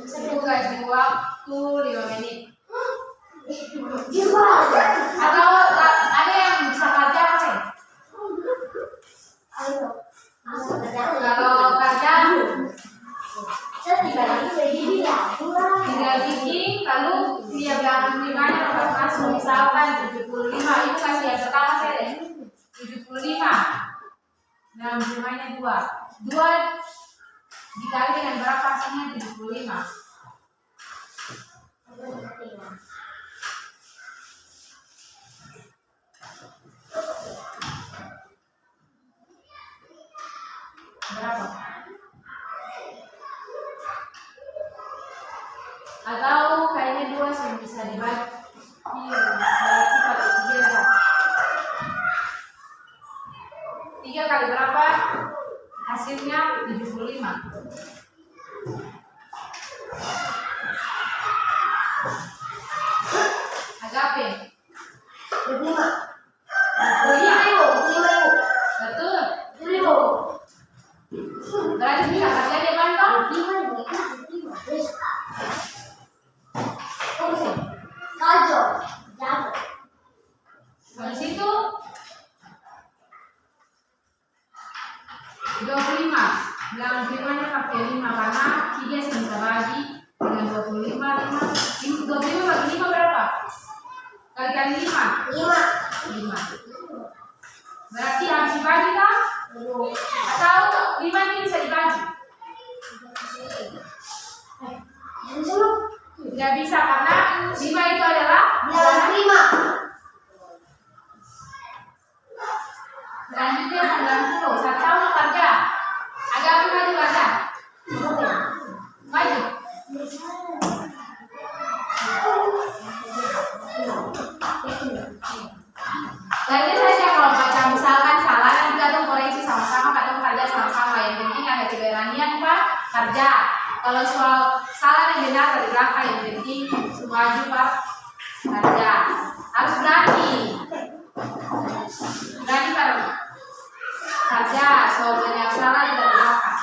Saya kasih waktu 5 menit. Jiwa. Atau ada yang bisa kerja apa? Ayo. Kalau kerja Saya tidak bisa gini ya. tinggal bikin, lalu dia bilang primanya dapat masuk misalkan 75, itu kasih yang pertama saya deh 75. Nah, primanya 2 dikali dengan berapa hasilnya 75. Berapa? Atau kayaknya 2 sih bisa dibagi. Berarti pakai 3 ya. 3 kali berapa? Hasilnya 75. Agape. 25. Betul. Berarti bisa kerja di depan toh? Kajo. Jago. Habis itu 25. Bilang primanya pakai 5 karena 3 bisa bagi dengan 25. 25 bagi 5 berapa? Kali 5. 5. Berarti harus dibagi kan? Atau 5 ini bisa dibagi? Tidak bisa karena 5 itu adalah selanjutnya 90. Saya tahu mau kerja. Agak maju kerja. Maju. Lagi saja kalau baca misalkan salah nanti kadang koreksi sama-sama, kadang kerja sama-sama. Yang penting ada keberanian Pak kerja. Kalau soal salah dan benar dari belakang, yang penting maju Pak kerja. Harus berani. Berani Pak kerja. Soal banyak salah dari belakang.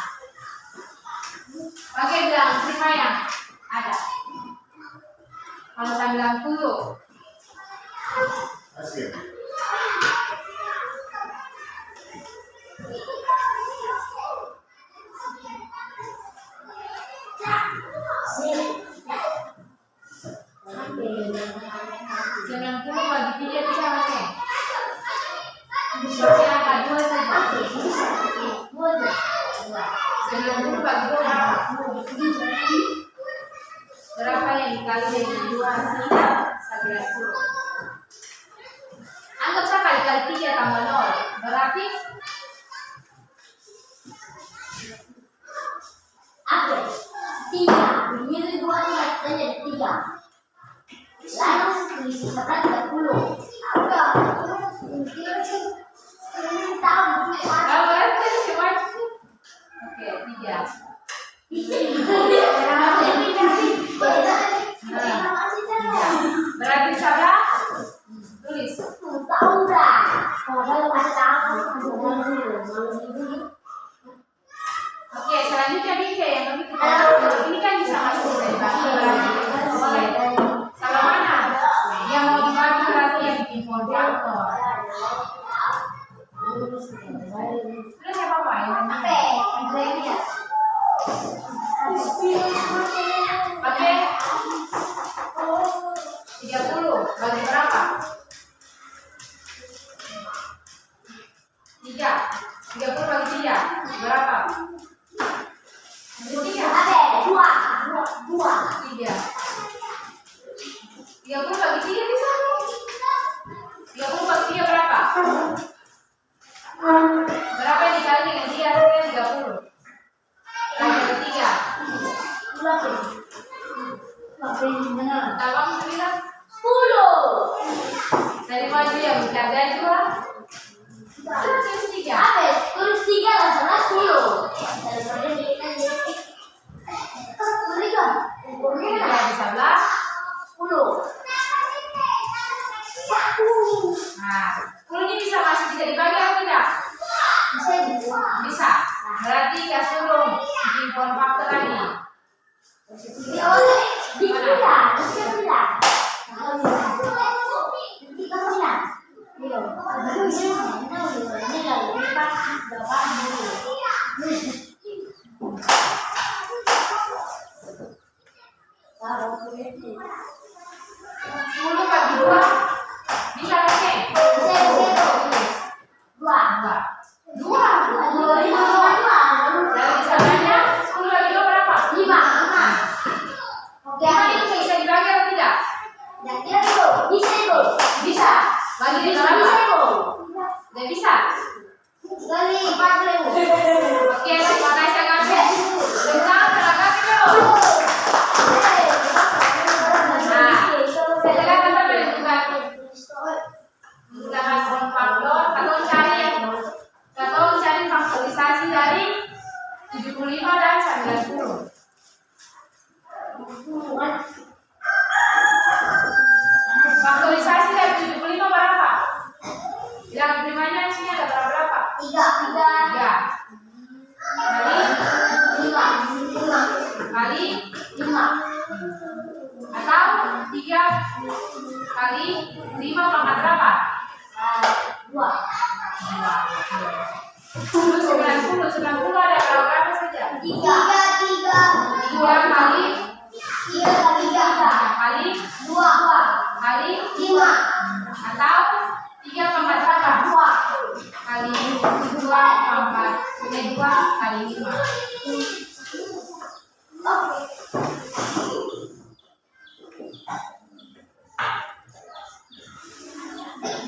Oke, bilang terima yang ada. Kalau saya bilang 10. Asik. Jangan puluh bagi 3 bisa pakai. Berarti angka 2 saja. 90 bagi 2 berapa? Berapa yang dikali dengan 2 hasilnya? 11. Anggap saya kali 3 tambah 0. Berarti Apa? 3. Ini 2 jadi 3. Lalu tulis kata 30. Apa? berarti cuma oke 3. Berarti salah tulis. Tahu dah. Kalau masih tahu. Oke, selanjutnya BK yang kami kita ini kan bisa masuk dari boleh. Salah mana? Yang mau dibagi berarti yang bikin kontaktor. Terus siapa Pak yang Apa? Yang Oke. 30 bagi berapa? 3. 30 bagi 3 berapa? 3. Apa? 2. 3. 30 bagi 3 bisa? 30 bagi 3 berapa? Berapa yang dikali dengan dia? Hasilnya 30. Bagi 3. Abang bilang 10. dari maju yang bercanda juga. Terus 3. Apa? Tulis 3 langsung 10. Bisa belas. 10. Nah, 10 ini bisa masih bisa dibagi atau tidak? Bisa. Bisa. Berarti kasih form faktor lagi. Sepuluh bagi dua bisa nggak sih? Dua. Dari caranya 10 bagi dua berapa? 5 itu bisa dibagi atau tidak? Bisa. Bagi dia berapa? Tidak bisa. Oke, pakai saya ngambil. Tentang tenaga kita. Nah, setelah kita menentukan menggunakan form faktor, atau cari faktorisasi dari 75 dan 90. Faktorisasi dari 75 berapa? Yang primanya di sini ada berapa? 3 kali 5 atau 3 kali 5 pangkat berapa? 2. Terus 90 ada berapa saja? 3 2 kali 2 kali 5 atau 3 pangkat berapa? 2 Kali 2 pangkat 2 kali 5.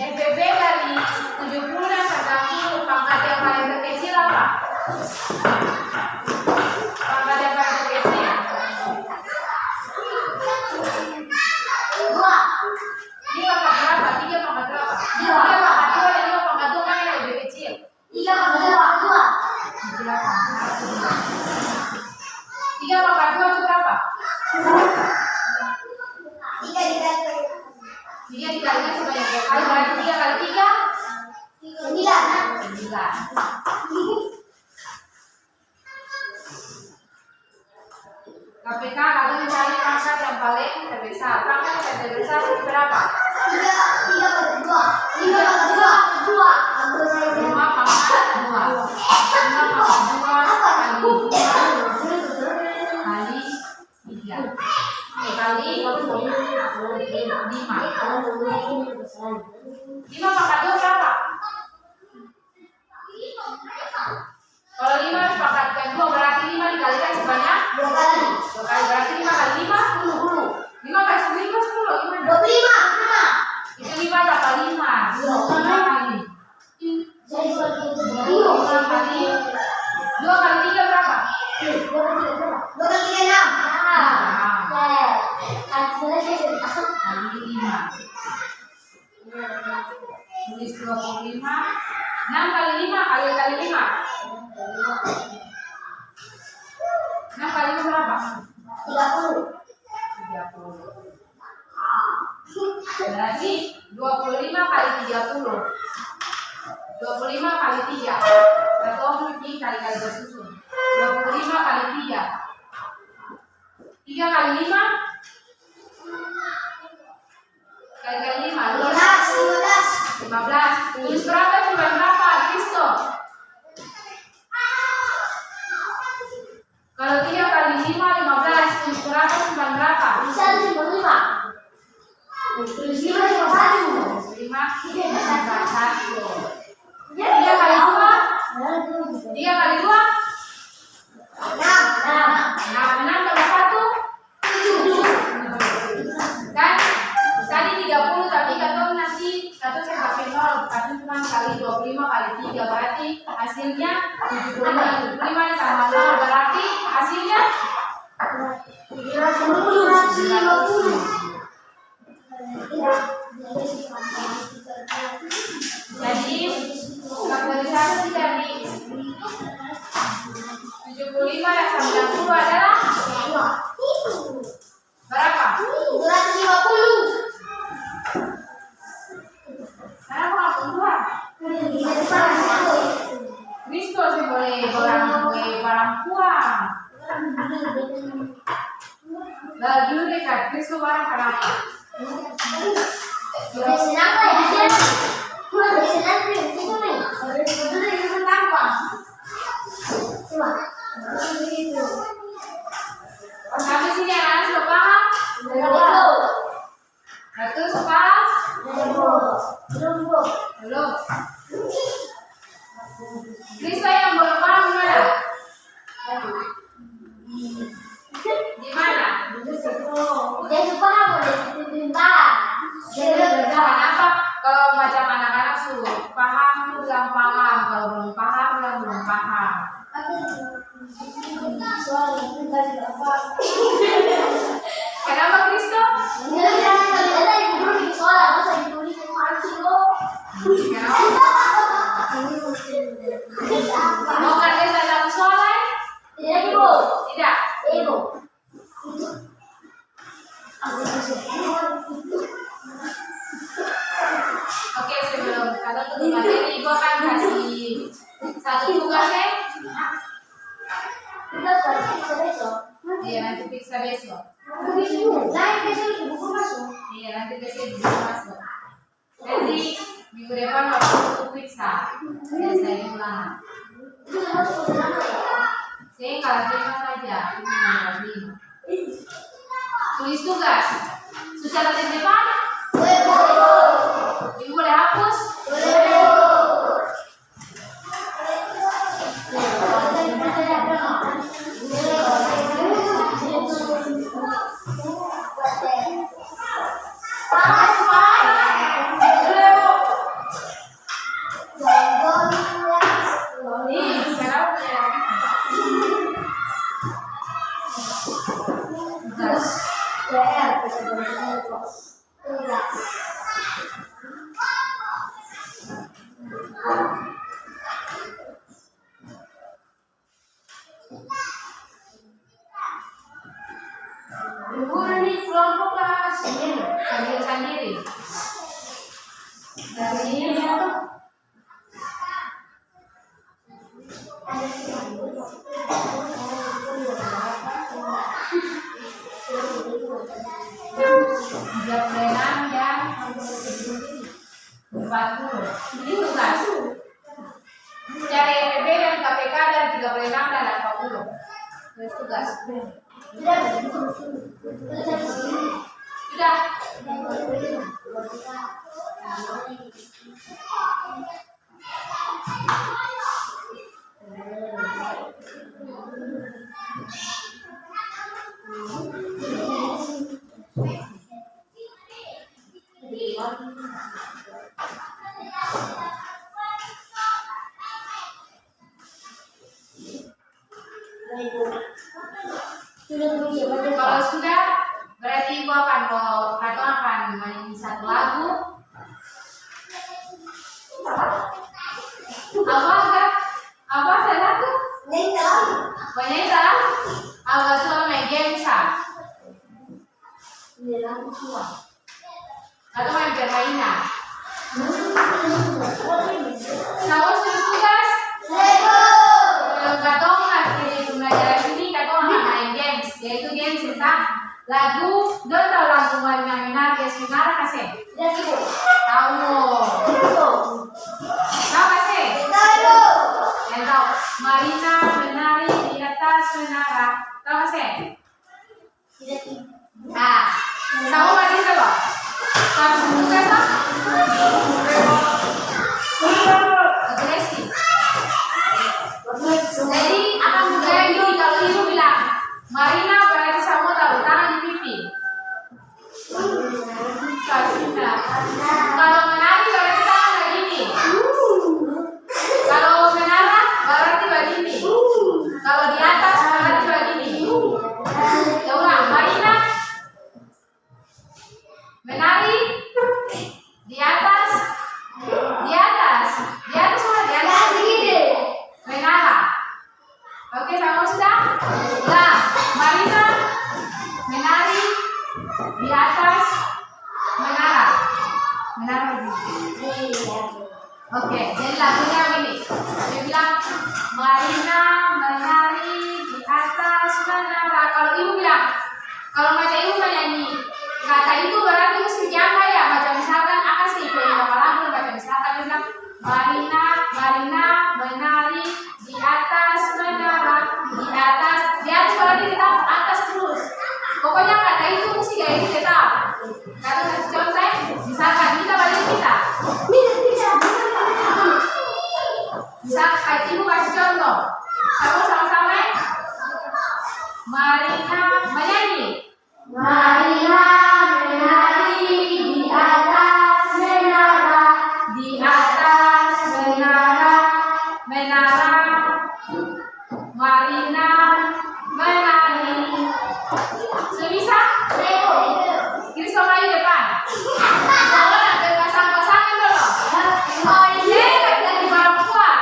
FBB dari 70 dan 90 pangkat yang paling terkecil apa? Pangkat yang paling terkecil 2 ini pangkat berapa? 3 pangkat berapa? 3 pangkat 2 dan 5 pangkat 2 kan yang lebih kecil. 3 pangkat 3 pangkat 2 itu berapa? 3 dikalikan sebanyak 2 kali, berarti 3 kali 3 9. KPK lalu mencari pangkat yang paling terbesar. Pangkat yang terbesar itu berapa? 5 pangkat 2. 5 pangkat 2 kali 3 kali 5 pangkat 2 berapa? Kalau 5 pangkat 2 berarti 5 dikalikan sebanyak 2 kali berarti 5 kali 5 10 5 kali 5 10 gimana? 25 Itu 5 tambah 5 kali 2 kali 3 berapa? 2 kali 3 Kali 5 tulis 25 6 kali 5 kali 5 6 kali 5 berapa? 30 Berarti 25 kali 30 25 kali 3 atau mungkin kali-kali bersusun 25 kali 3 3 kali 5 kali 5 15 tulis berapa simpan berapa Kristo? Kalau 3 kali 5 15 tulis berapa simpan berapa? bisa 55 tulis 5 5 1 3 kali 2 3 kali 2 6 tambah 1 kan tadi 30 tapi kata nanti kata saya pakai 0 tapi cuma kali 25 kali 3 berarti hasilnya 75 ditambah 0 berarti hasilnya 150 jadi faktorisasi dari 75 dan 90 adalah berapa? 250 Kenapa langsung 2? Kristo sih boleh barang kuang Lagu dekat Kristo barang kenapa? Udah senang lah ya dia. Udah senang nih, itu nih. Udah itu tanpa. Coba. Begitu. Sampai sini anak sudah paham? Belum. Satu sepaham? Belum. Belum. Kristo yang belum paham gimana? Di mana? Dia suka udah dipintar. Kenapa kalau macam anak-anak suruh paham bilang paham, kalau belum paham bilang belum paham. Kenapa Kristo? Mau kerja dalam soal? Tidak. Oke, sebelum kalian tutup materi, ibu akan kasih satu tugasnya. Iya, nanti periksa besok. Iya, nanti besok di masuk. Nanti minggu depan waktu untuk periksa. Saya ulang. Saya kalau terima saja. Tulis tugas. Susah nanti depan? Ibu boleh hapus? Sendiri. Dari ini jam 6 dan 40. Ini tugas. Cari EPB dan KPK dan 36 dan 40. Terus tugas. Sudah. Kalau sudah, berarti ibu akan menyanyi satu lagu. Apa salah tuh? Banyak salah. Agak soal main game sah. Atau main permainan. Kamu sudah tugas? Katong masih belajar ini, katong akan main games, yaitu games tentang lagu. Don tahu lagu Marina Minar, Kesminara kasih? Tahu. Tahu kasih? Yang tahu Marina menari di atas menara. Tahu kasih? Nah, tahu Marina loh. Tahu tugas tak? Jadi akan budaya gini kalau ibu bilang Marina berarti kamu taruh tangan di pipi. Kalau menari berarti tangan begini. Kalau menara berarti begini. Kalau di atas berarti begini. Ya ulang, Marina menari di atas mana di atas begini. Menara. Oke, sama sudah? Nah, Marina menari di atas menara. Menara begini. Oke, jadi lagunya begini. Dia bilang Marina menari di atas Kalau macam ibu menyanyi kata itu berarti mesti jaga ya. Macam misalkan akan sih pengen nama lagu macam misalkan dia bilang Marina, Marina menari di atas menara, di atas berarti tetap atas terus. Pokoknya kata itu mesti kayak gitu tetap. Kata kasih contoh, misalkan kita balik kita. Misal kayak ibu kasih contoh, sama-sama. Marina menyanyi. Marina menari di atas menara, Di atas menara, menara. Marina menari. Sebisa? Kiri sama di depan. Jangan ada pasang-pasangan dulu. Lagi perempuan.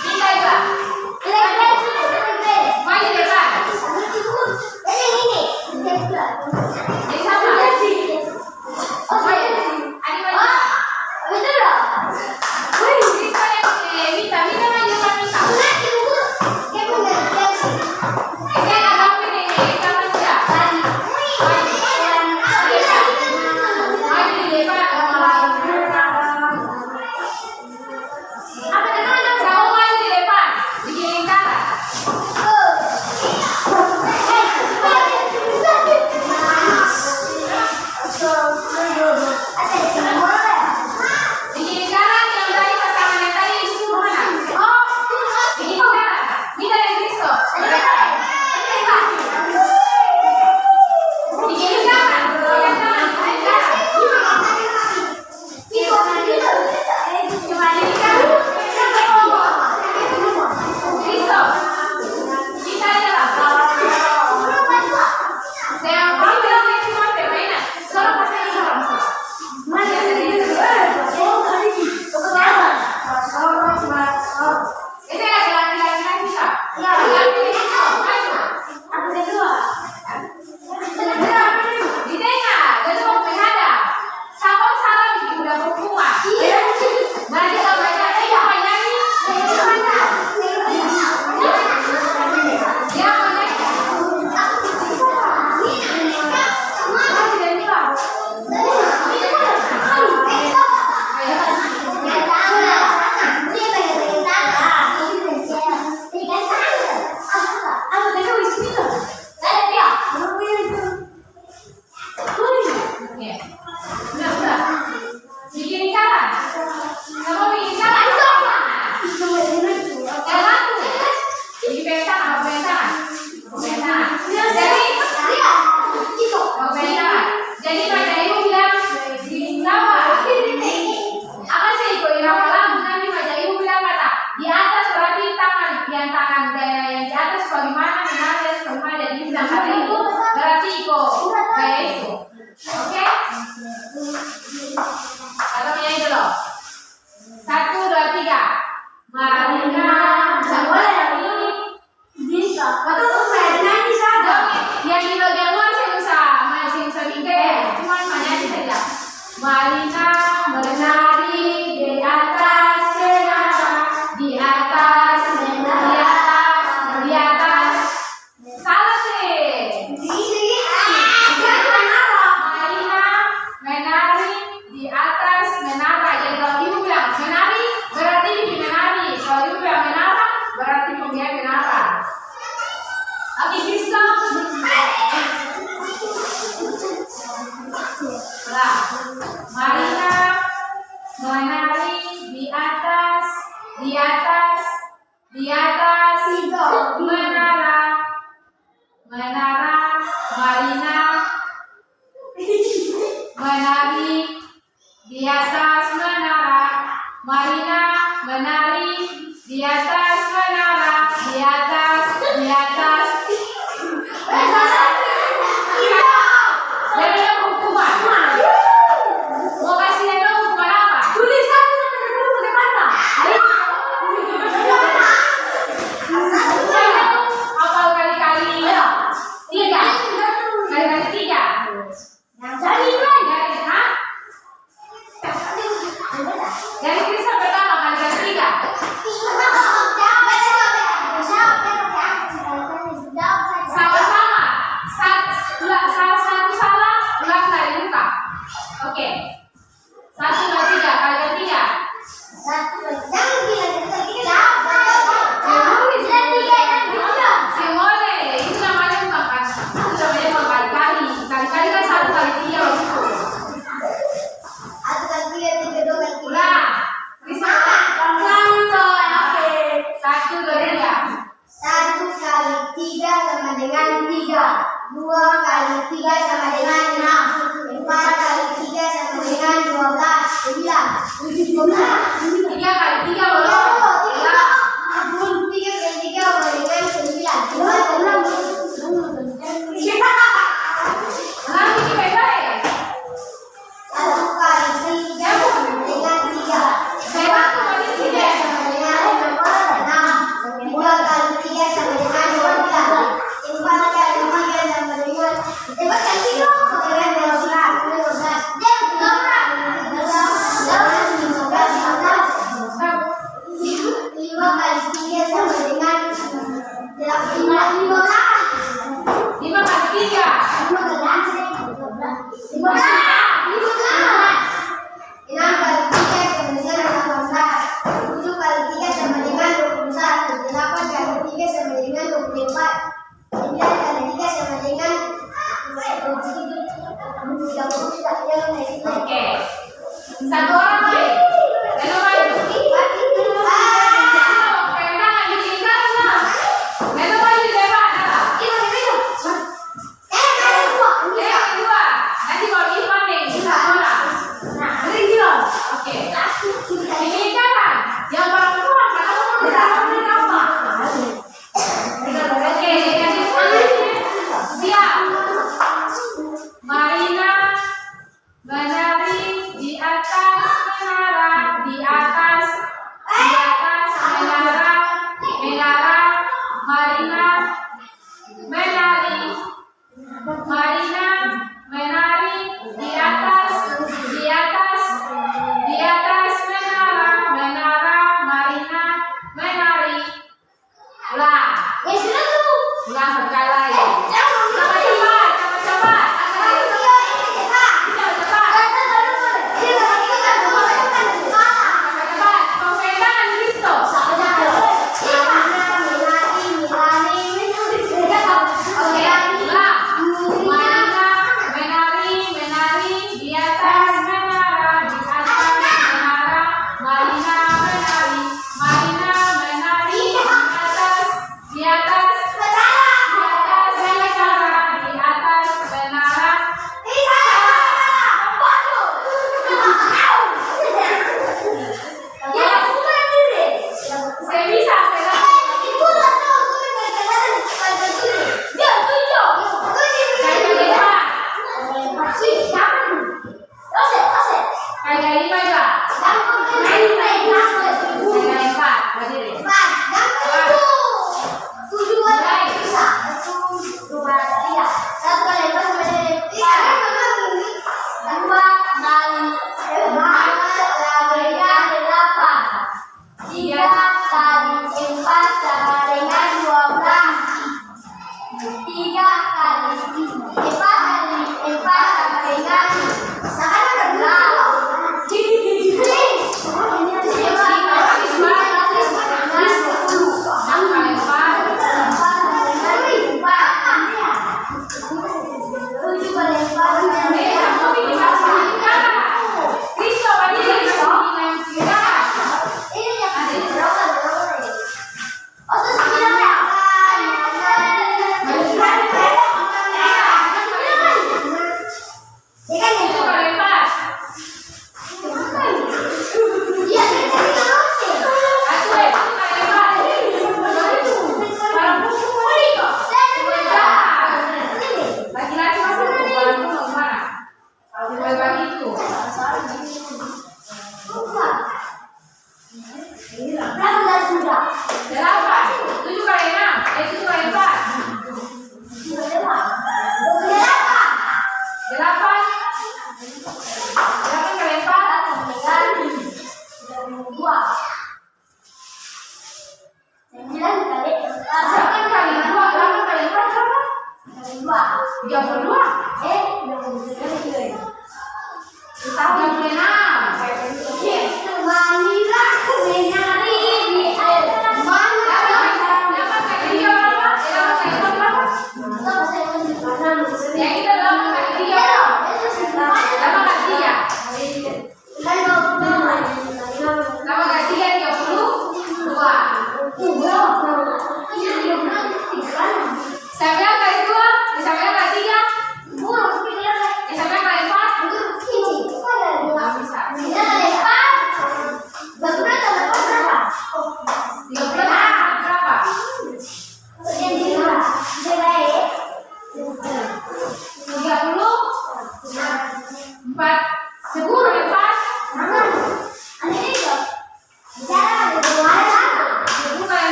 Kita juga. Maju depan. dengan 3. 2 kali 3 sama dengan 6. 4 kali 3 sama dengan 12. 9. 3 kali 3 belum. 3 kali 3 sama dengan 9. 6 ini beda ya? 1 kali 3 sama dengan 3. 1 kali 3 sama dengan 6. 2 kali 3 sama dengan 12. 4 kali 3 sama dengan Oke. Satu orang lagi. Lalu maju. Pegang ditinggal semua. Lalu maju depan. Yang kedua. Nanti kalau Ivan nih, satu orang. Oke. Ini kanan. Yang perempuan, kamu mau apa? Oke, yang siap. Marina menari di atas menara, di atas menara, Marina menari, di atas menara, Marina menari. Ulang sekali lagi. Cepat. Di atas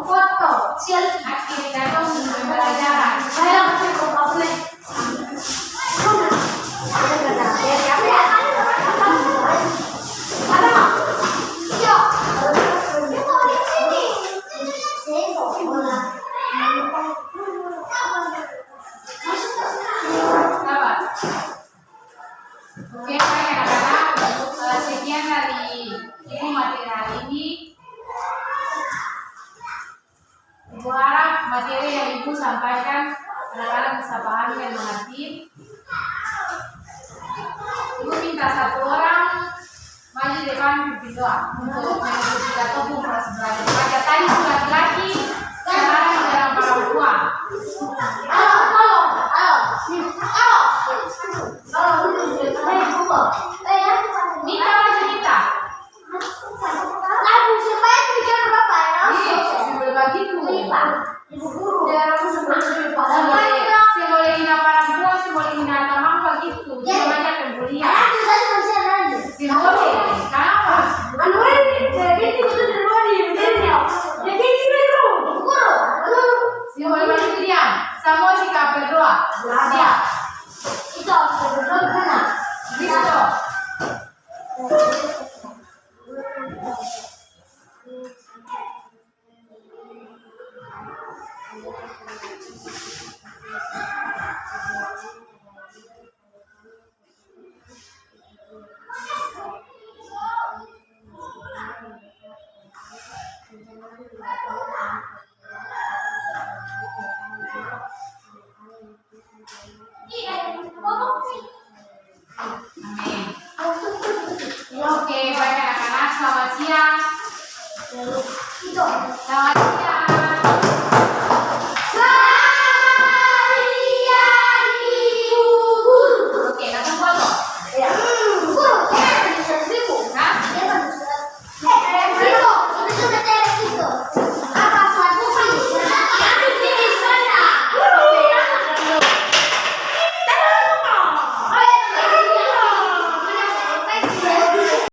foto. Siap. Aktivitas pembelajaran. Saya masih boleh. Sabar. Oke, baik anak-anak. Sekian dari ibu materi hari ini. Ibu harap materi yang ibu sampaikan anak-anak bisa pahami dan mengerti. Ibu minta satu orang maju di depan pimpin doa untuk mengikuti pidato Pemrosi Belajar Mengajar. Tadi sudah laki-laki, sekarang dalam para tua. Nita maju Nita. Boleh begitu. Si boleh hina para tua, si boleh hina teman begitu. Dia banyak yang kuliah. Si boleh. Kenapa? Si boleh begitu diam. Semua sikap berdoa. Siap. Listo. Amin. Oke, baik anak-anak, selamat siang. Selamat siang.